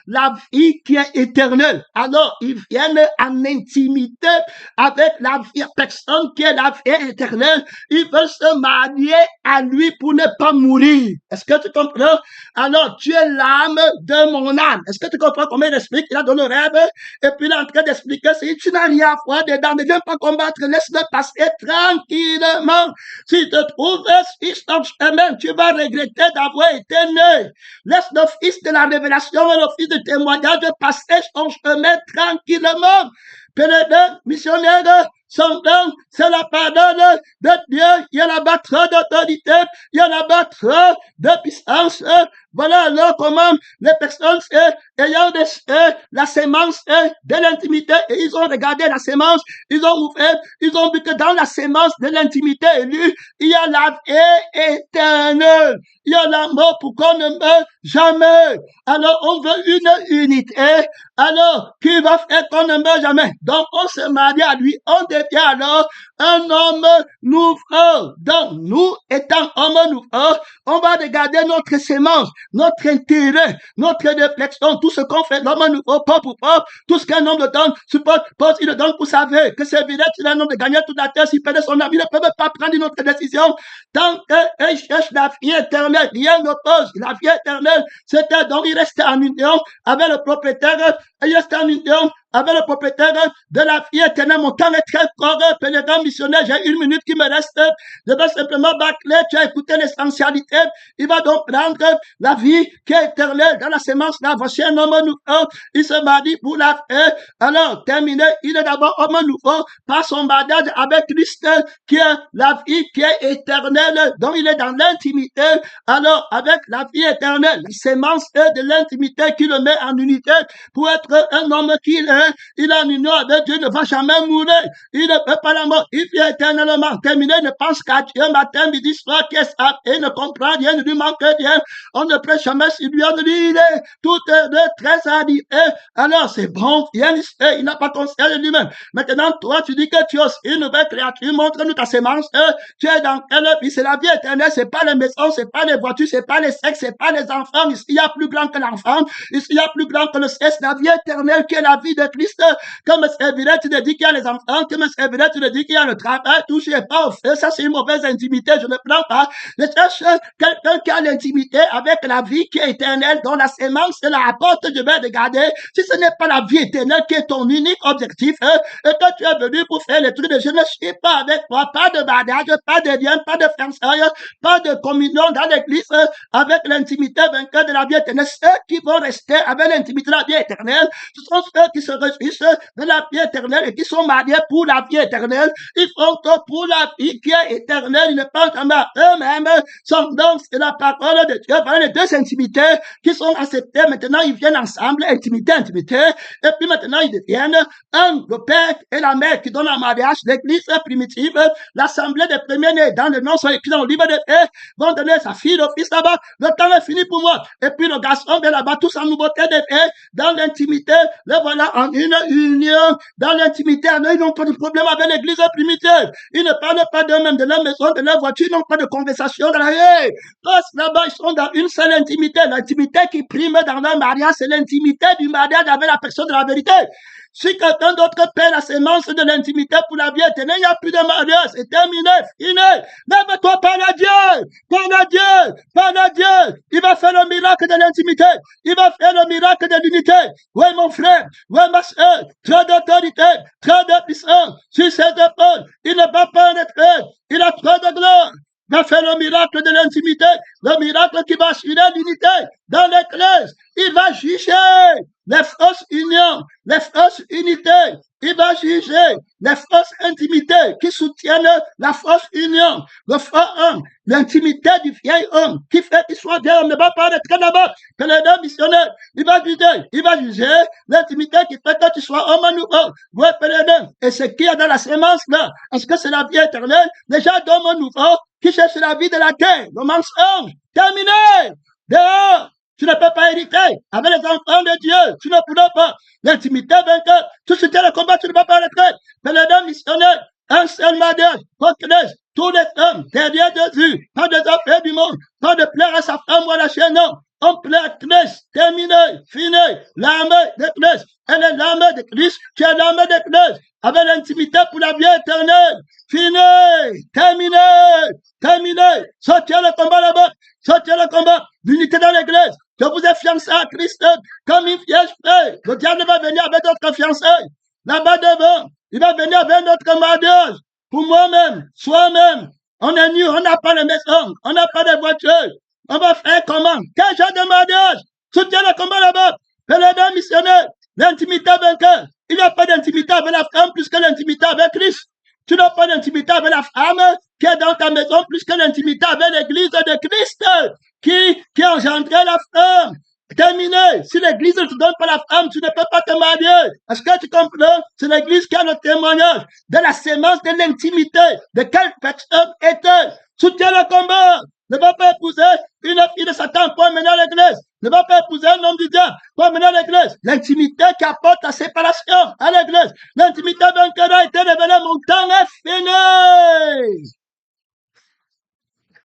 la vie qui est éternelle. Alors, ils viennent en intimité avec la vie, personne qui est la vie éternelle. Ils veulent se marier à lui pour ne pas mourir. Est-ce que tu comprends? Alors, tu es l'âme de mon âme. Est-ce que tu comprends comment il explique? Il a donné le rêve, et puis il est en train d'expliquer, si tu n'as rien à voir dedans, ne viens pas combattre, laisse-le passer tranquillement. Si tu trouves fils ton chemin, tu vas regretter d'avoir été né. Laisse le fils de la révélation et le fils de témoignage passer son chemin tranquillement. Pénétrant, missionnaire, son nom, c'est la pardonne de Dieu. Il y a là-bas trop d'autorité, il y a là-bas trop de puissance. Voilà alors comment les personnes ayant la sémence de l'intimité, et ils ont regardé la sémence, ils ont ouvert, ils ont vu que dans la sémence de l'intimité élue, il y a la vie éternelle. Il y a la mort pour qu'on ne meure jamais. Alors on veut une unité, alors qui va faire qu'on ne meure jamais. Donc on se marie à lui, on devient alors un homme nouveau. Donc nous étant homme nouveau, on va regarder notre sémence, notre intérêt, notre réflexion, tout ce qu'on fait, l'homme nouveau, pas pour pas, tout ce qu'un homme le donne, suppose, il le donne pour savoir que c'est évident qu'il a un homme de gagner toute la terre, s'il perdait son âme, il ne peut pas prendre une autre décision. Tant qu'il cherche la vie éternelle, rien n'oppose. La vie éternelle, c'était donc il reste en union avec le propriétaire, il reste en union avec le propriétaire de la vie éternelle. Mon temps est très fort, pénétrant missionnaire, j'ai 1 minute qui me reste. Je vais simplement bâcler, tu as écouté l'essentialité. Il va donc prendre la vie qui est éternelle dans la sémence là. Voici un homme nouveau, il se marie pour la vie. Alors, terminé, il est d'abord homme nouveau par son mariage avec Christ, qui est la vie qui est éternelle, donc il est dans l'intimité. Alors, avec la vie éternelle, la sémence de l'intimité qui le met en unité pour être un homme qui est il est en union avec Dieu, il ne va jamais mourir. Il ne peut pas la mort. Il vit éternellement. Terminé, il ne pense qu'à Dieu matin, midi, soir, qu'est-ce qu'il ne comprend rien, il ne lui manque rien. On ne prêche jamais sur lui, on dit, il est tout très animé. Alors, c'est bon, il n'a pas conscience de lui-même. Maintenant, toi, tu dis que tu es une nouvelle créature, montre-nous ta sémence. Tu es dans quelle vie? C'est la vie éternelle, c'est pas les maisons, c'est pas les voitures, c'est pas les sexes, c'est pas les enfants. Ici, il y a plus grand que l'enfant. Ici, il y a plus grand que le sexe. La vie éternelle qui est la vie de Christ. Comme servirait, tu te dis qu'il y a les enfants. Comme servirait, tu te dis qu'il y a le travail. Touchez pas au feu. Ça, c'est une mauvaise intimité. Je ne prends pas. Je cherche quelqu'un qui a l'intimité avec la vie qui est éternelle, dont la sémence est la porte de vais de garder. Si ce n'est pas la vie éternelle qui est ton unique objectif, et que tu es venu pour faire les trucs de je ne suis pas avec toi, pas de badage, pas de lien, pas de fiançailles, pas de communion dans l'église avec l'intimité vainqueur de la vie éternelle. Ceux qui vont rester avec l'intimité de la vie éternelle, ce sont ceux qui se réjouissent de la vie éternelle et qui sont mariés pour la vie éternelle. Ils font que pour la vie qui est éternelle, ils ne pensent jamais à eux-mêmes. Donc, c'est la parole de Dieu. Voilà les deux intimités qui sont acceptées. Maintenant, ils viennent ensemble, intimité. Et puis maintenant, ils deviennent le père et la mère qui donnent un mariage. L'église primitive, l'assemblée des premiers-nés dans le nom sont écrits dans le livre des faits, vont donner sa fille, le fils là-bas. Le temps est fini pour moi. Et puis le garçon vient là-bas, tous en nouveauté des faits, dans l'intimité. Le voilà en une union, dans l'intimité. Ils n'ont pas de problème avec l'église primitive. Ils ne parlent pas d'eux-mêmes, de leur maison, de leur voiture. Ils n'ont pas de conversation dans la rue. Tous là-bas, ils sont dans une seule intimité. L'intimité qui prime dans leur mariage, c'est l'intimité du mariage avec la personne de la vérité. Si quelqu'un d'autre paie la sémence de l'intimité pour la vie éternelle, il n'y a plus de mariage. C'est terminé, fini. Lève-toi, parle à Dieu. Parle à Dieu. Parle à Dieu. Il va faire le miracle de l'intimité. Il va faire le miracle de l'unité. Oui, mon frère. Oui, ma soeur. Trop d'autorité. Trop de puissance. Sur cette épaule. Il ne va pas en être. Il a trop de gloire. Il va faire le miracle de l'intimité, le miracle qui va assurer l'unité dans l'église. Il va juger les fausses unions, les fausses unités. Il va juger les fausses intimités qui soutiennent la fausse union, le faux homme, l'intimité du vieil homme qui fait qu'il soit vieil homme ne va pas être là-bas. Que les deux missionnaires, il va juger l'intimité qui fait que tu sois homme nouveau. Vous appelez et ce qu'il y a dans la sémence là, est-ce que c'est la vie éternelle? Déjà d'homme nouveau qui cherche la vie de la terre, le mensonge, terminé, dehors. Tu ne peux pas hériter avec les enfants de Dieu. Tu ne pourras pas. L'intimité vainqueur. Tu soutiens le combat, tu ne peux pas arrêter. Mais les deux missionnaires, un seul mariage, reconnaissent tous les hommes derrière Jésus. Pas des affaires du monde. Pas de plaire à sa femme ou à la chaîne, non. On plaît à Christ. Terminé, fini. L'âme de Christ. Elle est l'âme de Christ. Tu es l'âme de Christ. Avec l'intimité pour la vie éternelle. Fini. Terminé. Sortez le combat là-bas. Sortez le combat. L'unité dans l'église. Je vous ai fiancé à Christ comme une vierge frère. Le diable va venir avec d'autres fiançailles. Là-bas devant, il va venir avec notre mariage. Pour moi-même, soi-même. On est nus, on n'a pas de maison, on n'a pas de voiture. On va faire comment? Quel genre de mariage? Soutiens le combat là-bas. Pèlerin missionnaire, l'intimité vainqueur. Il n'y a pas d'intimité avec la femme plus que l'intimité avec Christ. Tu n'as pas d'intimité avec la femme qui est dans ta maison plus que l'intimité avec l'église de Christ qui a engendré la femme. Terminé. Si l'église ne te donne pas la femme, tu ne peux pas te marier. Est-ce que tu comprends? C'est l'église qui a le témoignage de la sémence de l'intimité. De quelle personne est-elle? Soutiens le combat. Ne va pas épouser une fille de Satan pour mener à l'église. Ne va pas épouser un homme du diable pour mener à l'église. L'intimité qui apporte la séparation à l'église. L'intimité vainqueur a été